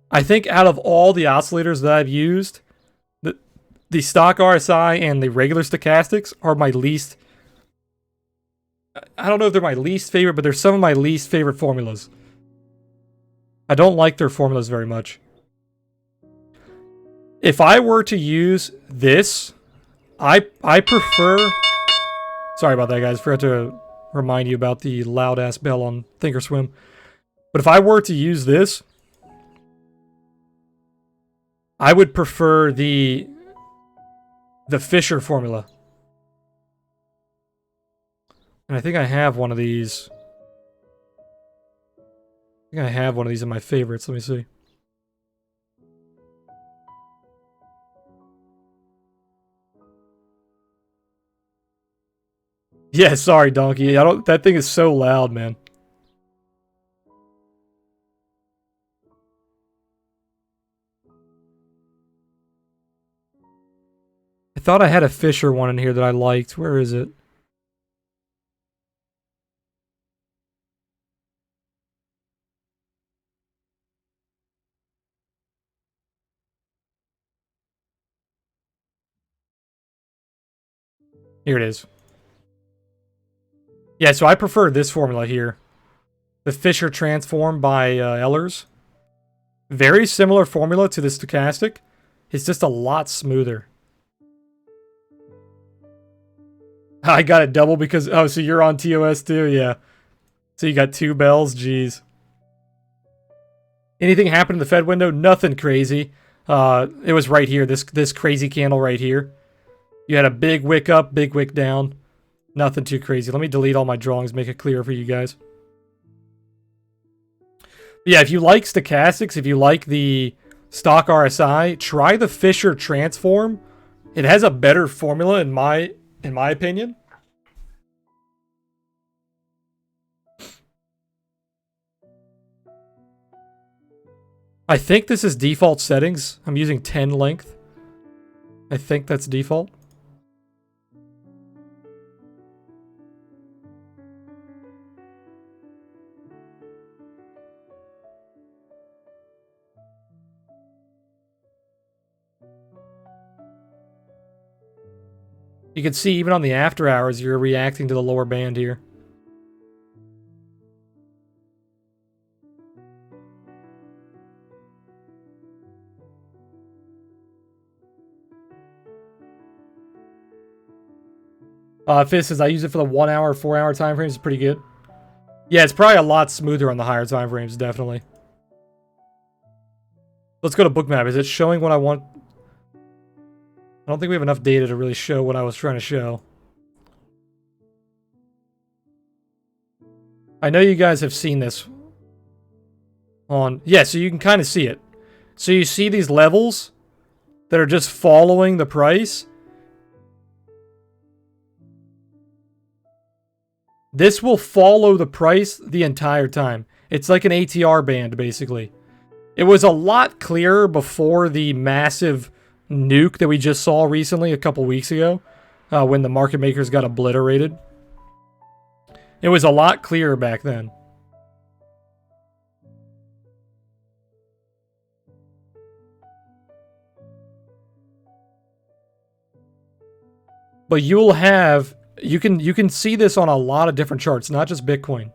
Speaker 1: I think out of all the oscillators that I've used, the stock RSI and the regular stochastics are my least... I don't know if they're my least favorite, but they're some of my least favorite formulas. I don't like their formulas very much. If I were to use this, I prefer... Sorry about that, guys. Forgot to remind you about the loud-ass bell on Thinkorswim. But if I were to use this, I would prefer the Fisher formula. And I think I have one of these. I think I have one of these in my favorites. Let me see. Yeah, sorry, Donkey. That thing is so loud, man. I thought I had a Fisher one in here that I liked. Where is it? Here it is. Yeah, so I prefer this formula here. The Fisher transform by Ehlers. Very similar formula to the stochastic. It's just a lot smoother. I got it double because... Oh, so you're on TOS too? Yeah. So you got two bells? Jeez. Anything happened in the Fed window? Nothing crazy. It was right here. This crazy candle right here. You had a big wick up, big wick down. Nothing too crazy. Let me delete all my drawings, make it clearer for you guys. Yeah, if you like stochastics, if you like the stock RSI, try the Fisher transform. It has a better formula in my opinion. I think this is default settings. I'm using 10 length. I think that's default. You can see even on the after hours, you're reacting to the lower band here. Fizz says, I use it for the 1 hour, 4 hour time frames. It's pretty good. Yeah, it's probably a lot smoother on the higher time frames, definitely. Let's go to Bookmap. Is it showing what I want? I don't think we have enough data to really show what I was trying to show. I know you guys have seen this on... Yeah, so you can kind of see it. So you see these levels that are just following the price. This will follow the price the entire time. It's like an ATR band, basically. It was a lot clearer before the massive nuke that we just saw recently, a couple weeks ago, when the market makers got obliterated. It was a lot clearer back then. But you'll have, you can see this on a lot of different charts, not just Bitcoin.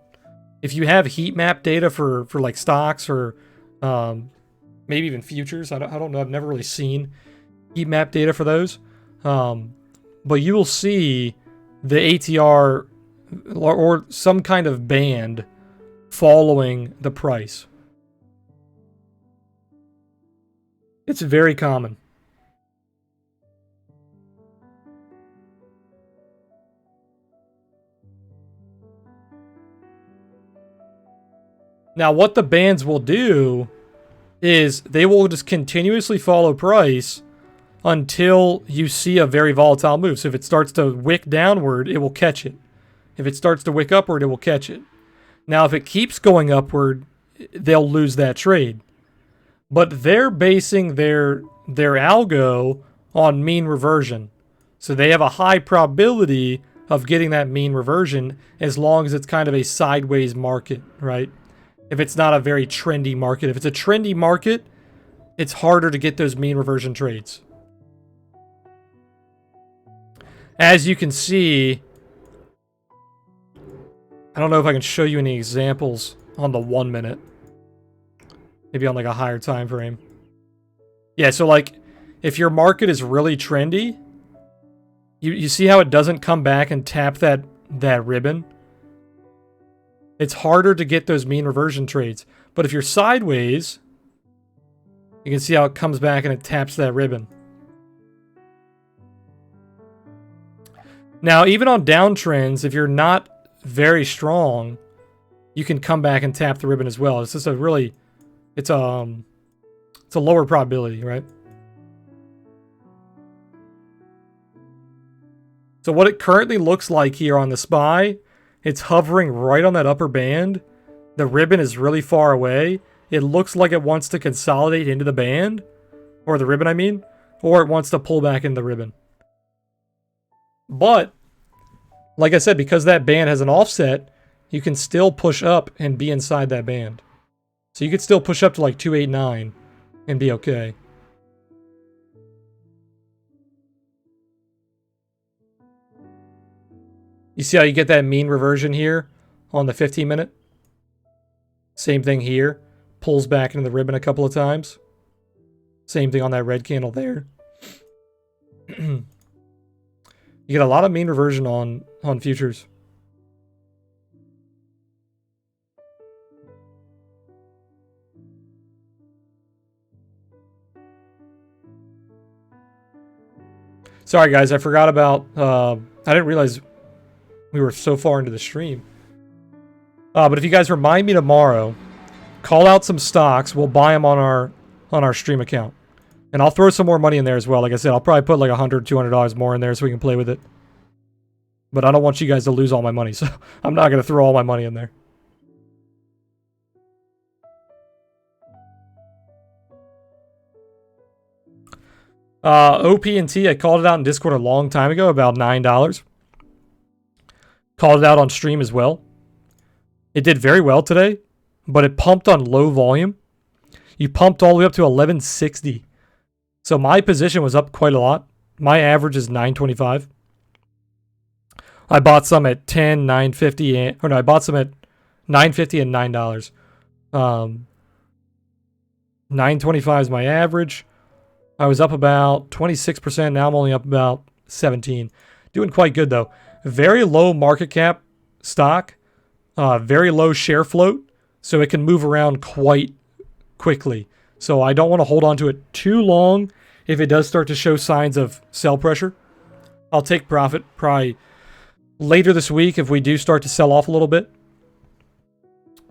Speaker 1: If you have heat map data for like stocks or maybe even futures, I don't know. I've never really seen heat map data for those. But you will see the ATR or some kind of band following the price. It's very common. Now, what the bands will do is they will just continuously follow price until you see a very volatile move. So if it starts to wick downward, it will catch it. If it starts to wick upward, it will catch it. Now, if it keeps going upward, they'll lose that trade. But they're basing their algo on mean reversion. So they have a high probability of getting that mean reversion as long as it's kind of a sideways market, right? If it's not a very trendy market. If it's a trendy market, it's harder to get those mean reversion trades. As you can see, I don't know if I can show you any examples on the 1 minute. Maybe on like a higher time frame. Yeah, so like if your market is really trendy, you see how it doesn't come back and tap that ribbon? It's harder to get those mean reversion trades. But if you're sideways, you can see how it comes back and it taps that ribbon. Now, even on downtrends, if you're not very strong, you can come back and tap the ribbon as well. It's just a really, it's a lower probability, right? So what it currently looks like here on the SPY, it's hovering right on that upper band. The ribbon is really far away. It looks like it wants to consolidate into the band, or the ribbon, I mean, or it wants to pull back into the ribbon. But, like I said, because that band has an offset, you can still push up and be inside that band. So you could still push up to like 289 and be okay. You see how you get that mean reversion here on the 15 minute? Same thing here. Pulls back into the ribbon a couple of times. Same thing on that red candle there. You get a lot of mean reversion on futures. Sorry guys, I forgot about, I didn't realize we were so far into the stream. But if you guys remind me tomorrow, call out some stocks. We'll buy them on our stream account. And I'll throw some more money in there as well. Like I said, I'll probably put like $100, $200 more in there so we can play with it. But I don't want you guys to lose all my money, so I'm not going to throw all my money in there. OP&T, I called it out in Discord a long time ago, about $9. Called it out on stream as well. It did very well today, but it pumped on low volume. You pumped all the way up to 1160. So my position was up quite a lot. My average is 925. I bought some at 10, 950, or no, I bought some at 950 and $9. 925 is my average. I was up about 26%. Now I'm only up about 17. Doing quite good though. Very low market cap stock. Very low share float. So it can move around quite quickly. So I don't want to hold on to it too long. If it does start to show signs of sell pressure, I'll take profit probably later this week if we do start to sell off a little bit.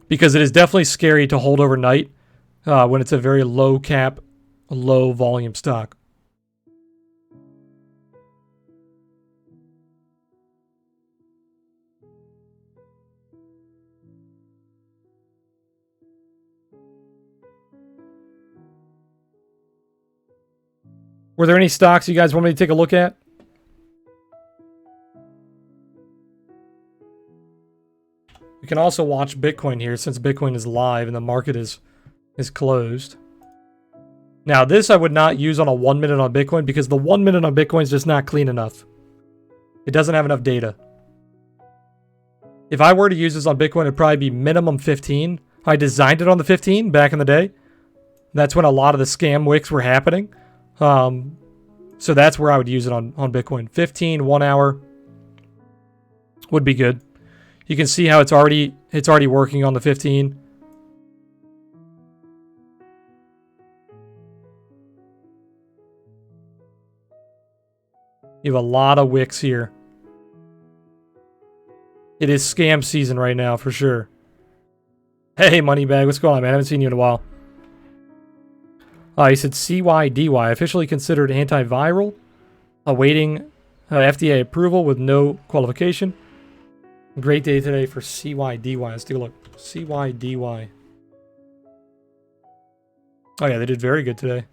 Speaker 1: Because it is definitely scary to hold overnight when it's a very low cap, low volume stock. Were there any stocks you guys want me to take a look at? We can also watch Bitcoin here since Bitcoin is live and the market is closed. Now, this I would not use on a 1 minute on Bitcoin because the 1 minute on Bitcoin is just not clean enough. It doesn't have enough data. If I were to use this on Bitcoin, it'd probably be minimum 15. I designed it on the 15 back in the day. That's when a lot of the scam wicks were happening. So that's where I would use it on Bitcoin. 15, 1 hour would be good. You can see how it's already working on the 15. You have a lot of wicks here. It is scam season right now for sure. Hey, Moneybag, what's going on, man? I haven't seen you in a while. He said CYDY, officially considered antiviral, awaiting FDA approval with no qualification. Great day today for CYDY. Let's take a look. CYDY. Oh yeah, they did very good today.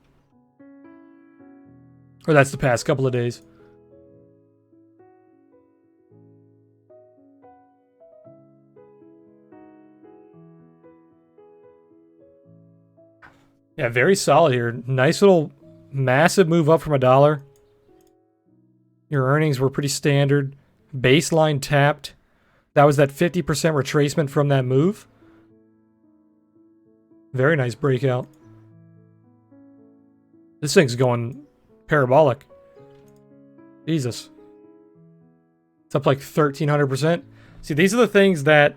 Speaker 1: Or that's the past couple of days. Yeah, very solid here. Nice little massive move up from $1. Your earnings were pretty standard. Baseline tapped. That was that 50% retracement from that move. Very nice breakout. This thing's going parabolic. Jesus. It's up like 1,300%. See, these are the things that...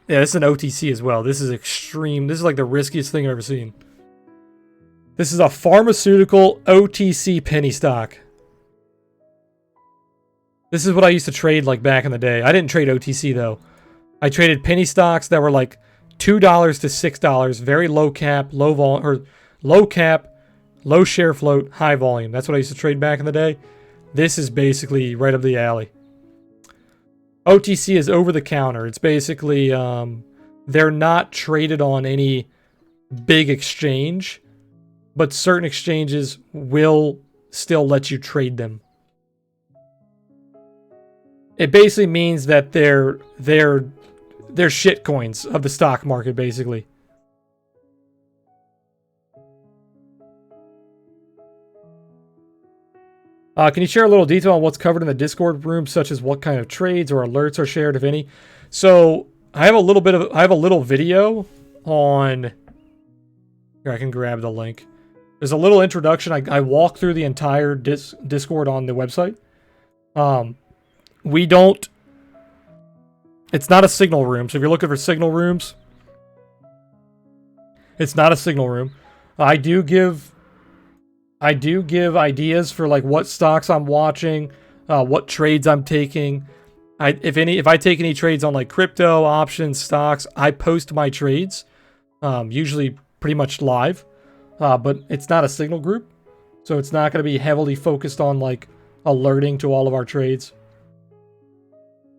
Speaker 1: Yeah, this is an OTC as well. This is extreme. This is like the riskiest thing I've ever seen. This is a pharmaceutical OTC penny stock. This is what I used to trade like back in the day. I didn't trade OTC though. I traded penny stocks that were like $2 to $6, very low cap, low share float, high volume. That's what I used to trade back in the day. This is basically right up the alley. OTC is over the counter. It's basically they're not traded on any big exchange, but certain exchanges will still let you trade them. It basically means that they're shit coins of the stock market, basically. Can you share a little detail on what's covered in the Discord room, such as what kind of trades or alerts are shared, if any? So I have a little video on. Here, I can grab the link. There's a little introduction. I walk through the entire Discord on the website. We don't... It's not a signal room. So if you're looking for signal rooms, it's not a signal room. I do give ideas for like what stocks I'm watching, what trades I'm taking. If I take any trades on like crypto, options, stocks, I post my trades, usually pretty much live. But it's not a signal group, so it's not going to be heavily focused on like alerting to all of our trades.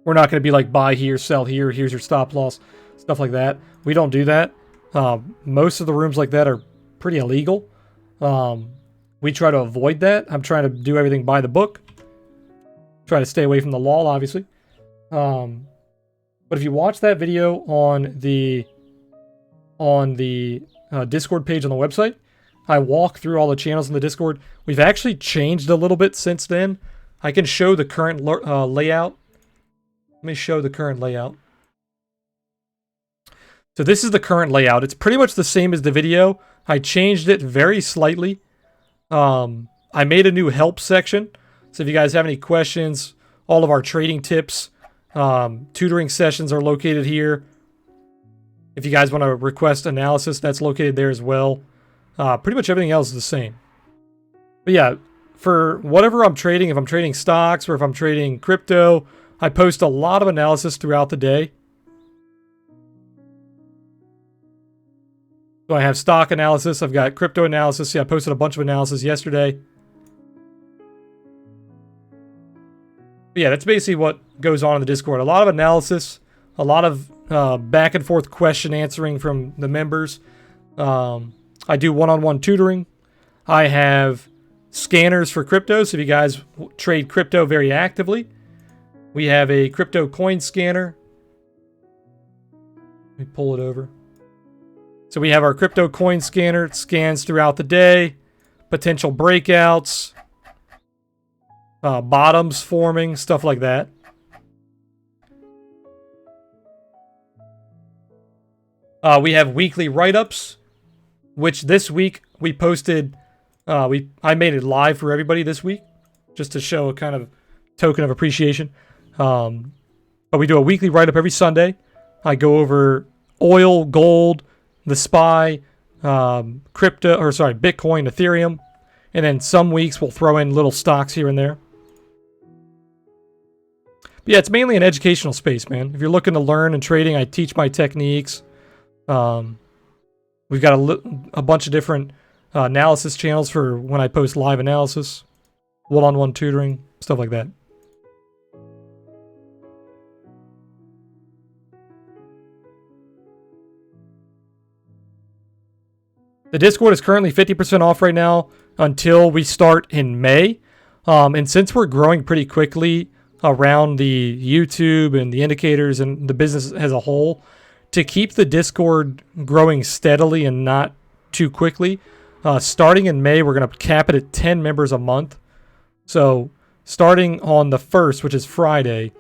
Speaker 1: We're not going to be like buy here, sell here, here's your stop loss, stuff like that. We don't do that. Most of the rooms like that are pretty illegal. We try to avoid that. I'm trying to do everything by the book. Try to stay away from the law, obviously. But if you watch that video on the Discord page on the website, I walk through all the channels in the Discord. We've actually changed a little bit since then. I can show the current layout. Let me show the current layout. So this is the current layout. It's pretty much the same as the video. I changed it very slightly. I made a new help section. So if you guys have any questions, all of our trading tips, tutoring sessions are located here. If you guys want to request analysis, that's located there as well. Pretty much everything else is the same. But yeah, for whatever I'm trading, if I'm trading stocks or if I'm trading crypto, I post a lot of analysis throughout the day. So I have stock analysis, I've got crypto analysis. See, I posted a bunch of analysis yesterday. But yeah, that's basically what goes on in the Discord. A lot of analysis, a lot of back and forth question answering from the members. I do one-on-one tutoring. I have scanners for crypto. So if you guys trade crypto very actively, we have a crypto coin scanner. Let me pull it over. So we have our crypto coin scanner. It scans throughout the day, potential breakouts, bottoms forming, stuff like that. We have weekly write-ups, which this week we posted. I made it live for everybody this week, just to show a kind of token of appreciation. But we do a weekly write-up every Sunday. I go over oil, gold, the SPY, Bitcoin, Ethereum, and then some weeks we'll throw in little stocks here and there. But yeah, it's mainly an educational space, man. If you're looking to learn and trading, I teach my techniques. We've got a bunch of different analysis channels for when I post live analysis, one-on-one tutoring, stuff like that. The Discord is currently 50% off right now until we start in May. And since we're growing pretty quickly around the YouTube and the indicators and the business as a whole, to keep the Discord growing steadily and not too quickly, starting in May, we're going to cap it at 10 members a month. So starting on the 1st, which is Friday,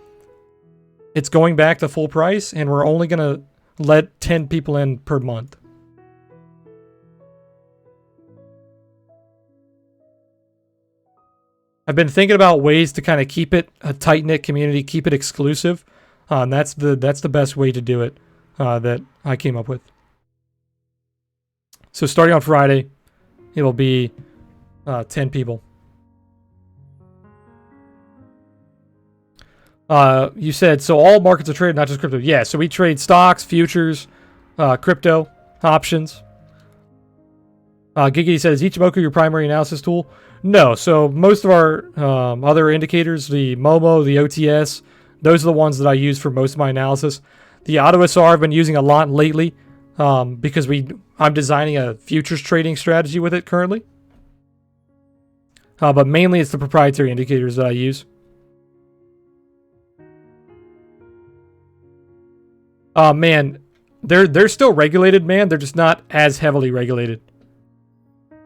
Speaker 1: it's going back to full price, and we're only going to let 10 people in per month. I've been thinking about ways to kind of keep it a tight-knit community, keep it exclusive. And that's the best way to do it that I came up with. So starting on Friday, it'll be 10 people. You said, so all markets are traded, not just crypto. Yeah, so we trade stocks, futures, crypto, options. Gigi says, is Ichimoku your primary analysis tool? No, so most of our other indicators, the Momo, the OTS, those are the ones that I use for most of my analysis. The AutoSR I've been using a lot lately because I'm designing a futures trading strategy with it currently. But mainly it's the proprietary indicators that I use. Man, they're still regulated, man. They're just not as heavily regulated.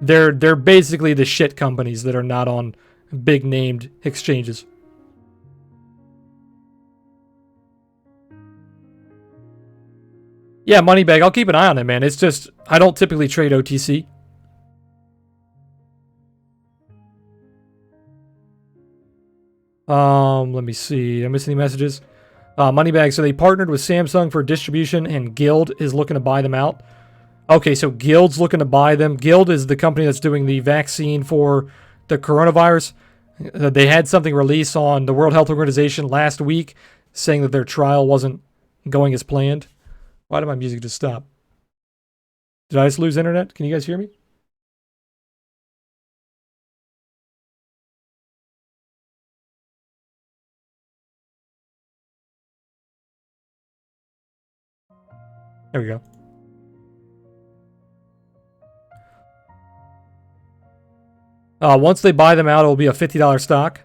Speaker 1: They're basically the shit companies that are not on big named exchanges. Yeah, Moneybag, I'll keep an eye on it, man. It's just, I don't typically trade OTC. Let me see. Am I missing any messages? Moneybag, so they partnered with Samsung for distribution, and Guild is looking to buy them out. Okay, so Guild's looking to buy them. Guild is the company that's doing the vaccine for the coronavirus. They had something released on the World Health Organization last week saying that their trial wasn't going as planned. Why did my music just stop? Did I just lose internet? Can you guys hear me? There we go. Once they buy them out, it'll be a $50 stock.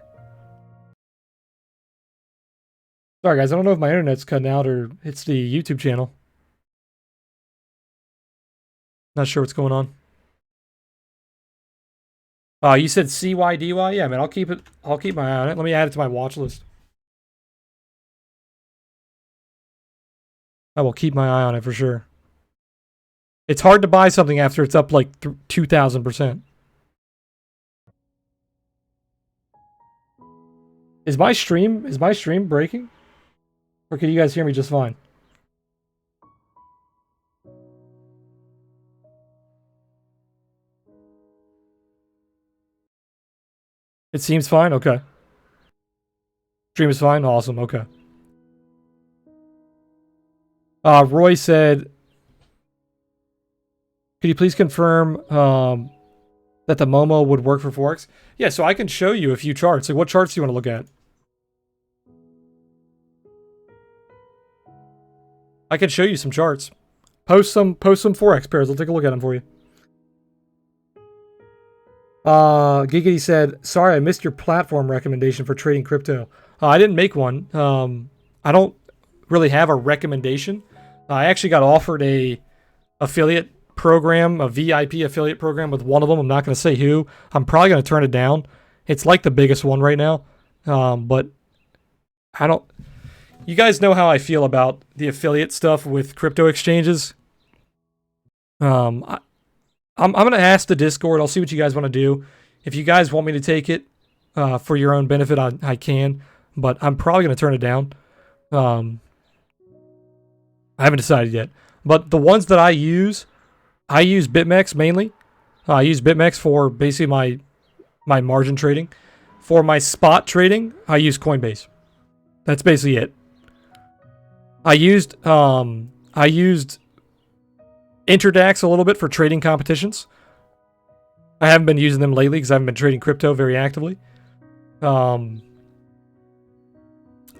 Speaker 1: Sorry, guys. I don't know if my internet's cutting out or it's the YouTube channel. Not sure what's going on. You said CYDY? Yeah, man. I'll keep it. I'll keep my eye on it. Let me add it to my watch list. I will keep my eye on it for sure. It's hard to buy something after it's up like 2,000%. Is my stream breaking? Or can you guys hear me just fine? It seems fine? Okay. Stream is fine? Awesome, okay. Roy said, could you please confirm that the Momo would work for forex? Yeah, so I can show you a few charts. Like, what charts do you want to look at? I can show you some charts. Post some forex pairs. I'll take a look at them for you. Giggity said, "Sorry, I missed your platform recommendation for trading crypto." I didn't make one. I don't really have a recommendation. I actually got offered a affiliate program, a VIP affiliate program with one of them. I'm not going to say who. I'm probably going to turn it down. It's like the biggest one right now. But I don't. You guys know how I feel about the affiliate stuff with crypto exchanges. I, I'm going to ask the Discord. I'll see what you guys want to do. If you guys want me to take it for your own benefit, I can. But I'm probably going to turn it down. I haven't decided yet. But the ones that I use BitMEX mainly. I use BitMEX for basically my margin trading. For my spot trading, I use Coinbase. That's basically it. I used Interdax a little bit for trading competitions. I haven't been using them lately because I haven't been trading crypto very actively.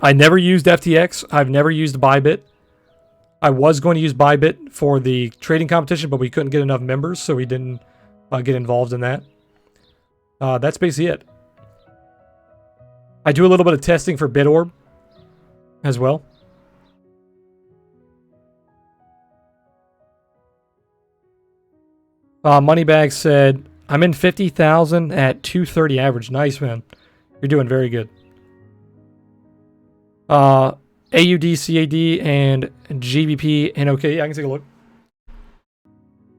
Speaker 1: I never used FTX. I've never used Bybit. I was going to use Bybit for the trading competition, but we couldn't get enough members, so we didn't get involved in that. That's basically it. I do a little bit of testing for BitOrb as well. Moneybag said, "I'm in 50,000 at 230 average." Nice, man. You're doing very good. AUD, CAD, and GBP, and okay, yeah, I can take a look.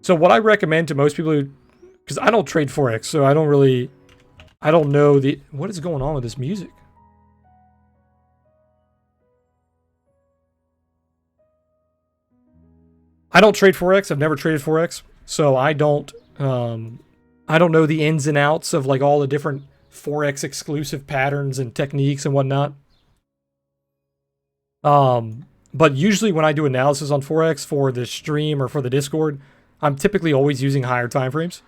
Speaker 1: So what I recommend to most people who, because I don't trade forex, so I don't know what is going on with this music. I don't trade forex. I've never traded forex, so I don't know the ins and outs of like all the different forex exclusive patterns and techniques and whatnot. But usually when I do analysis on forex for the stream or for the Discord, I'm typically always using higher time frames.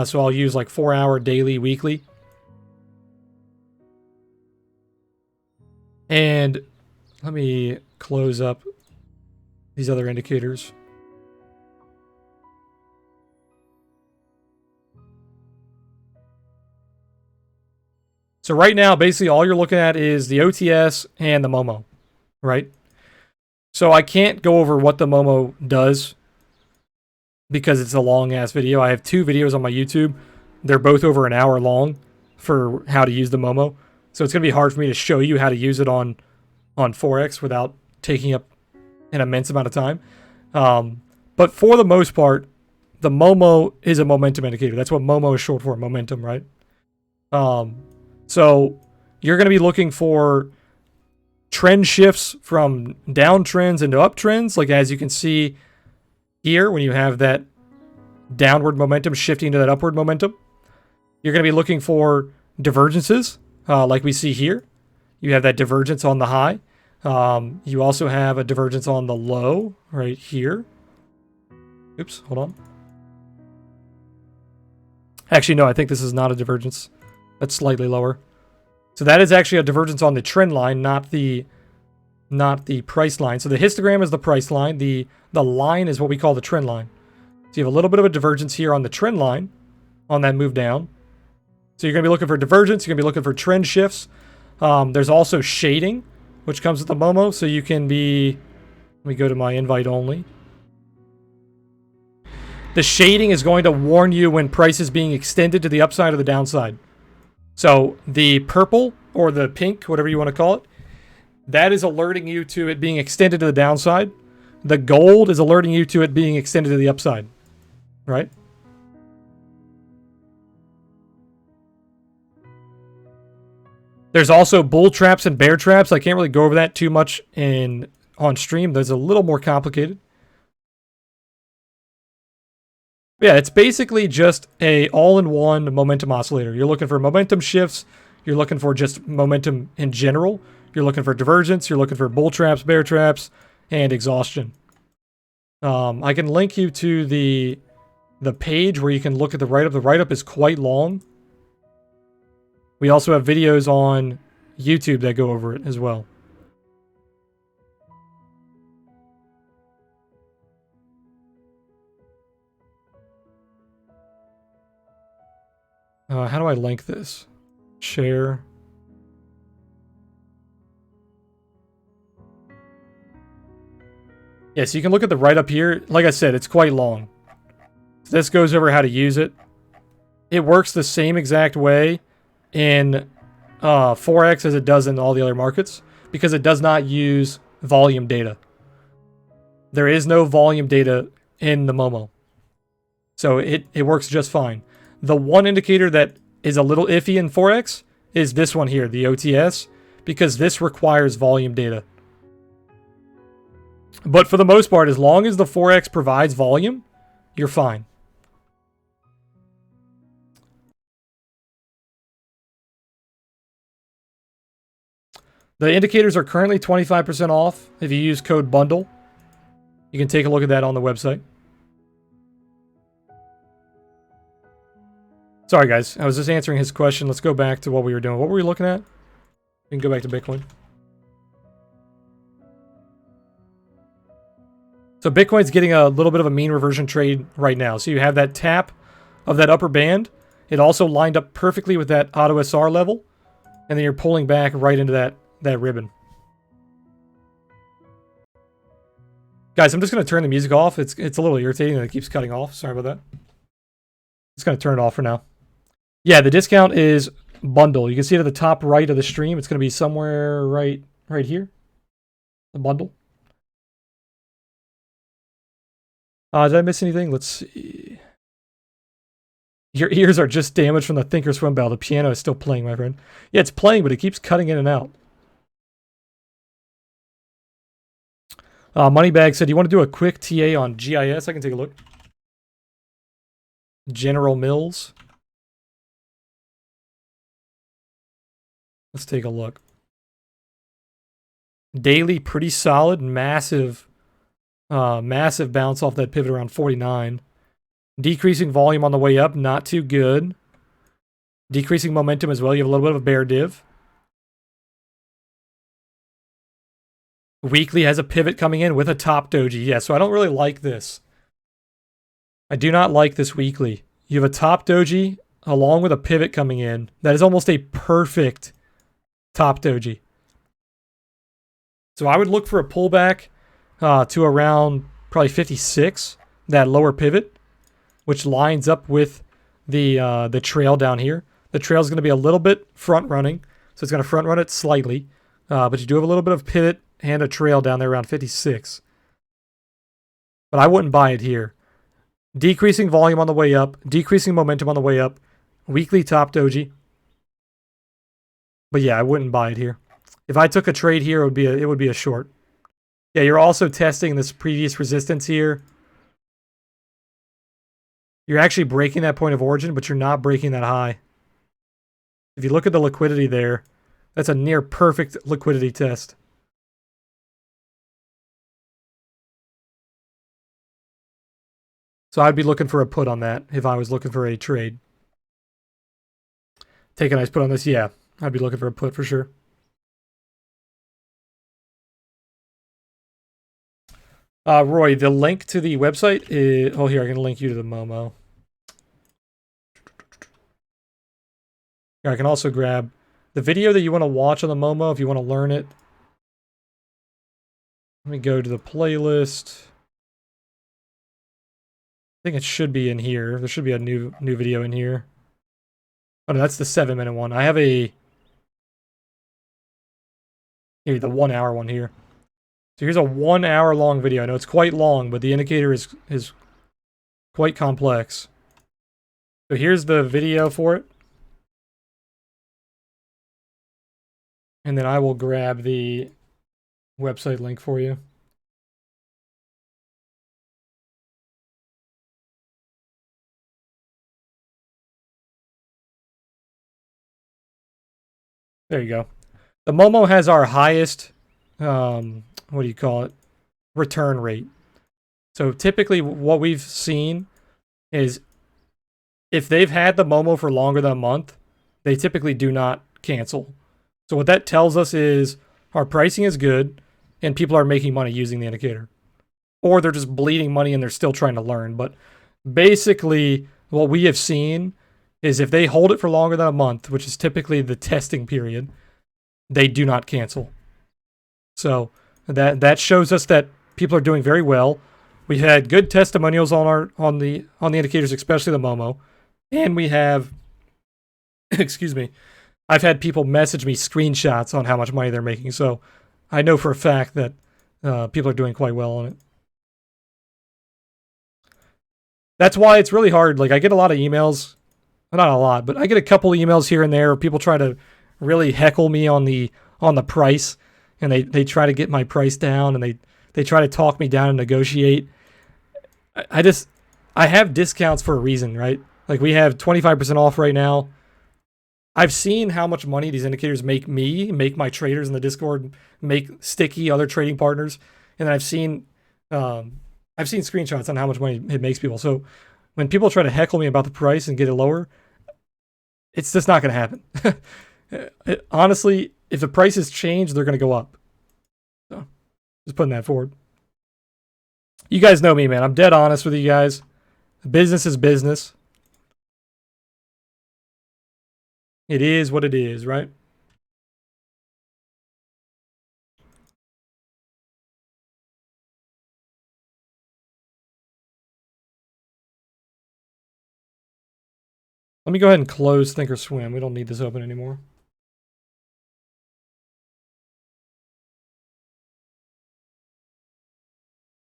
Speaker 1: So I'll use like 4-hour, daily, weekly. And let me close up these other indicators. So right now, basically all you're looking at is the OTS and the Momo, right? So I can't go over what the Momo does because it's a long ass video. I have 2 videos on my YouTube. They're both over an hour long for how to use the Momo. So it's going to be hard for me to show you how to use it on Forex without taking up an immense amount of time. But for the most part, the Momo is a momentum indicator. That's what Momo is short for, momentum, right? So you're going to be looking for trend shifts from downtrends into uptrends, like as you can see here when you have that downward momentum shifting to that upward momentum. You're going to be looking for divergences, like we see here. You have that divergence on the high. You also have a divergence on the low right here. Oops, hold on. Actually, no, I think this is not a divergence. That's slightly lower. So that is actually a divergence on the trend line, not the price line. So the histogram is the price line. The line is what we call the trend line. So you have a little bit of a divergence here on the trend line on that move down. So you're going to be looking for divergence. You're going to be looking for trend shifts. There's also shading, which comes with the Momo. So you can be, let me go to my invite only. The shading is going to warn you when price is being extended to the upside or the downside. So the purple or the pink, whatever you want to call it, that is alerting you to it being extended to the downside. The gold is alerting you to it being extended to the upside, right? There's also bull traps and bear traps. I can't really go over that too much on stream. There's a little more complicated. Yeah, it's basically just a all-in-one momentum oscillator. You're looking for momentum shifts. You're looking for just momentum in general. You're looking for divergence. You're looking for bull traps, bear traps, and exhaustion. I can link you to the page where you can look at the write-up. The write-up is quite long. We also have videos on YouTube that go over it as well. How do I link this? Share. Yeah, so you can look at the write-up here. Like I said, it's quite long. This goes over how to use it. It works the same exact way in forex as it does in all the other markets because it does not use volume data. There is no volume data in the Momo. So it works just fine. The one indicator that is a little iffy in forex is this one here, the OTS, because this requires volume data. But for the most part, as long as the forex provides volume, you're fine. The indicators are currently 25% off if you use code BUNDLE. You can take a look at that on the website. Sorry, guys. I was just answering his question. Let's go back to what we were doing. What were we looking at? We can go back to Bitcoin. So Bitcoin's getting a little bit of a mean reversion trade right now. So you have that tap of that upper band. It also lined up perfectly with that auto SR level. And then you're pulling back right into that ribbon. Guys, I'm just going to turn the music off. It's a little irritating that it keeps cutting off. Sorry about that. Just going to turn it off for now. Yeah, the discount is bundle. You can see it at the top right of the stream. It's going to be somewhere right here. The bundle. Did I miss anything? Let's see. Your ears are just damaged from the Thinkorswim bell. The piano is still playing, my friend. Yeah, it's playing, but it keeps cutting in and out. Moneybag said, you want to do a quick TA on GIS? I can take a look. General Mills. Let's take a look. Daily, pretty solid. Massive bounce off that pivot around 49. Decreasing volume on the way up, not too good. Decreasing momentum as well. You have a little bit of a bear div. Weekly has a pivot coming in with a top doji. Yeah, so I don't really like this. I do not like this weekly. You have a top doji along with a pivot coming in. That is almost a perfect top doji. So I would look for a pullback to around probably 56, that lower pivot, which lines up with the trail down here. The trail is going to be a little bit front running, so it's going to front run it slightly, but you do have a little bit of pivot and a trail down there around 56. But I wouldn't buy it here. Decreasing volume on the way up, decreasing momentum on the way up, weekly top doji. But yeah, I wouldn't buy it here. If I took a trade here, it would be a short. Yeah, you're also testing this previous resistance here. You're actually breaking that point of origin, but you're not breaking that high. If you look at the liquidity there, that's a near perfect liquidity test. So I'd be looking for a put on that if I was looking for a trade. Take a nice put on this. Yeah, I'd be looking for a put for sure. Roy, the link to the website is... Oh, here, I can link you to the Momo. Here, I can also grab the video that you want to watch on the Momo if you want to learn it. Let me go to the playlist. I think it should be in here. There should be a new video in here. Oh, no, that's the 7-minute one. I have here, the 1 hour one here. So here's a 1 hour long video. I know it's quite long, but the indicator is quite complex. So here's the video for it. And then I will grab the website link for you. There you go. The Momo has our highest, what do you call it? Return rate. So typically what we've seen is if they've had the Momo for longer than a month, they typically do not cancel. So what that tells us is our pricing is good and people are making money using the indicator. Or they're just bleeding money and they're still trying to learn. But basically what we have seen is if they hold it for longer than a month, which is typically the testing period, they do not cancel. So that shows us that people are doing very well. We've had good testimonials on the indicators, especially the Momo, and we have excuse me, I've had people message me screenshots on how much money they're making. So I know for a fact that people are doing quite well on it. That's why it's really hard. Like I get a lot of emails, not a lot, but I get a couple emails here and there. People try to really heckle me on the price, and they try to get my price down, and they try to talk me down and negotiate. I have discounts for a reason, right? Like we have 25% off right now. I've seen how much money these indicators make my traders in the Discord, make sticky other trading partners, and I've seen screenshots on how much money it makes people. So when people try to heckle me about the price and get it lower, it's just not going to happen. Honestly, if the prices change, they're going to go up. So just putting that forward. You guys know me, man. I'm dead honest with you guys. Business is business. It is what it is, right? Let me go ahead and close Thinkorswim. We don't need this open anymore.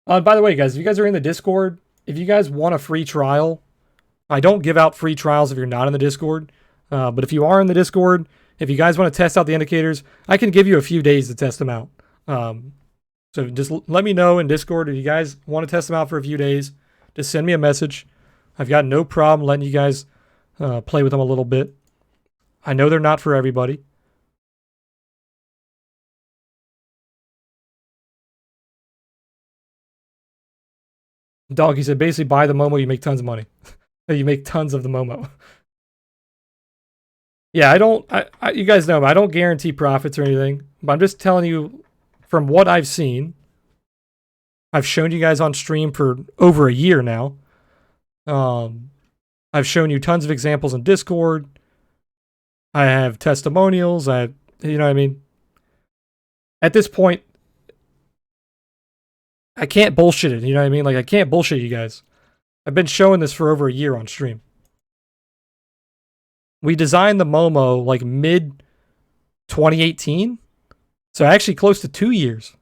Speaker 1: By the way, guys, if you guys are in the Discord, if you guys want a free trial, I don't give out free trials if you're not in the Discord. But if you are in the Discord, if you guys want to test out the indicators, I can give you a few days to test them out. So just let me know in Discord if you guys want to test them out for a few days. Just send me a message. I've got no problem letting you guys play with them a little bit. I know they're not for everybody. Doggy said, basically buy the Momo, you make tons of money. You make tons of the Momo. Yeah, you guys know, I don't guarantee profits or anything, but I'm just telling you from what I've seen. I've shown you guys on stream for over a year now. I've shown you tons of examples in Discord. I have testimonials. You know what I mean? At this point, I can't bullshit it. You know what I mean? Like, I can't bullshit you guys. I've been showing this for over a year on stream. We designed the Momo like mid 2018. So actually close to 2 years.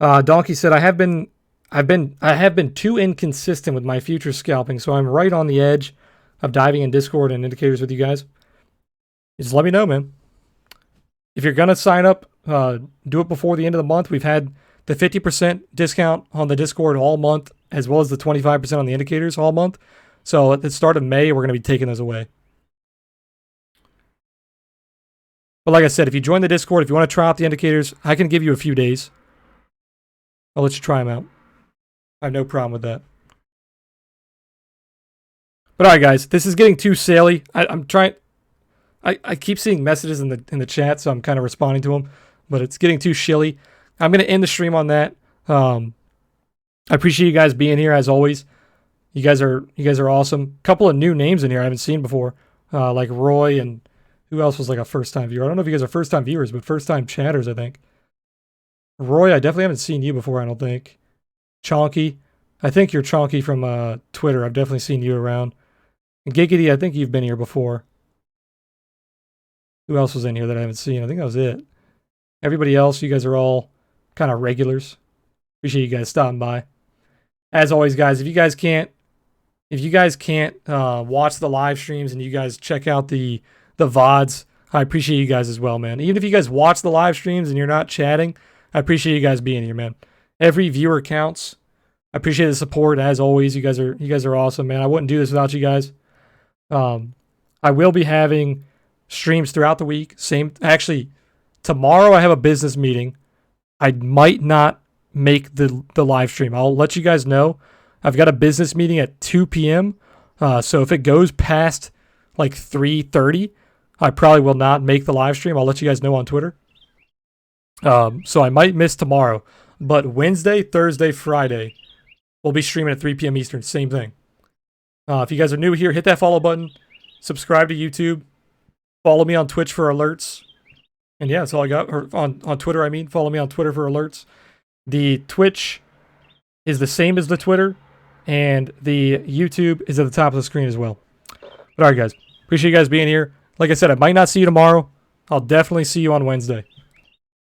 Speaker 1: Donkey said, I have been too inconsistent with my future scalping, so I'm right on the edge of diving in Discord and indicators with you guys. Just let me know, man. If you're gonna sign up, do it before the end of the month. We've had the 50% discount on the Discord all month, as well as the 25% on the indicators all month. So at the start of May, we're gonna be taking those away. But like I said, if you join the Discord, if you want to try out the indicators, I can give you a few days. I'll let you try them out. I have no problem with that. But all right, guys, this is getting too silly. I'm trying. I keep seeing messages in the chat, so I'm kind of responding to them. But it's getting too shilly. I'm gonna end the stream on that. I appreciate you guys being here as always. You guys are awesome. Couple of new names in here I haven't seen before, like Roy and who else was like a first time viewer. I don't know if you guys are first time viewers, but first time chatters, I think. Roy, I definitely haven't seen you before, I don't think. Chonky. I think you're Chonky from Twitter. I've definitely seen you around. And Giggity, I think you've been here before. Who else was in here that I haven't seen? I think that was it. Everybody else, you guys are all kind of regulars. Appreciate you guys stopping by. As always, guys, if you guys can't watch the live streams and you guys check out the VODs, I appreciate you guys as well, man. Even if you guys watch the live streams and you're not chatting, I appreciate you guys being here, man. Every viewer counts. I appreciate the support as always. You guys are awesome, man. I wouldn't do this without you guys. I will be having streams throughout the week. Actually, tomorrow I have a business meeting. I might not make the live stream. I'll let you guys know. I've got a business meeting at 2 p.m. So if it goes past like 3:30, I probably will not make the live stream. I'll let you guys know on Twitter. So I might miss tomorrow. But Wednesday, Thursday, Friday, we'll be streaming at 3 p.m. Eastern. Same thing. If you guys are new here, hit that follow button. Subscribe to YouTube. Follow me on Twitch for alerts. And yeah, that's all I got. Or on Twitter, I mean. Follow me on Twitter for alerts. The Twitch is the same as the Twitter. And the YouTube is at the top of the screen as well. But all right, guys. Appreciate you guys being here. Like I said, I might not see you tomorrow. I'll definitely see you on Wednesday.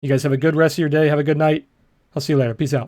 Speaker 1: You guys have a good rest of your day. Have a good night. I'll see you later. Peace out.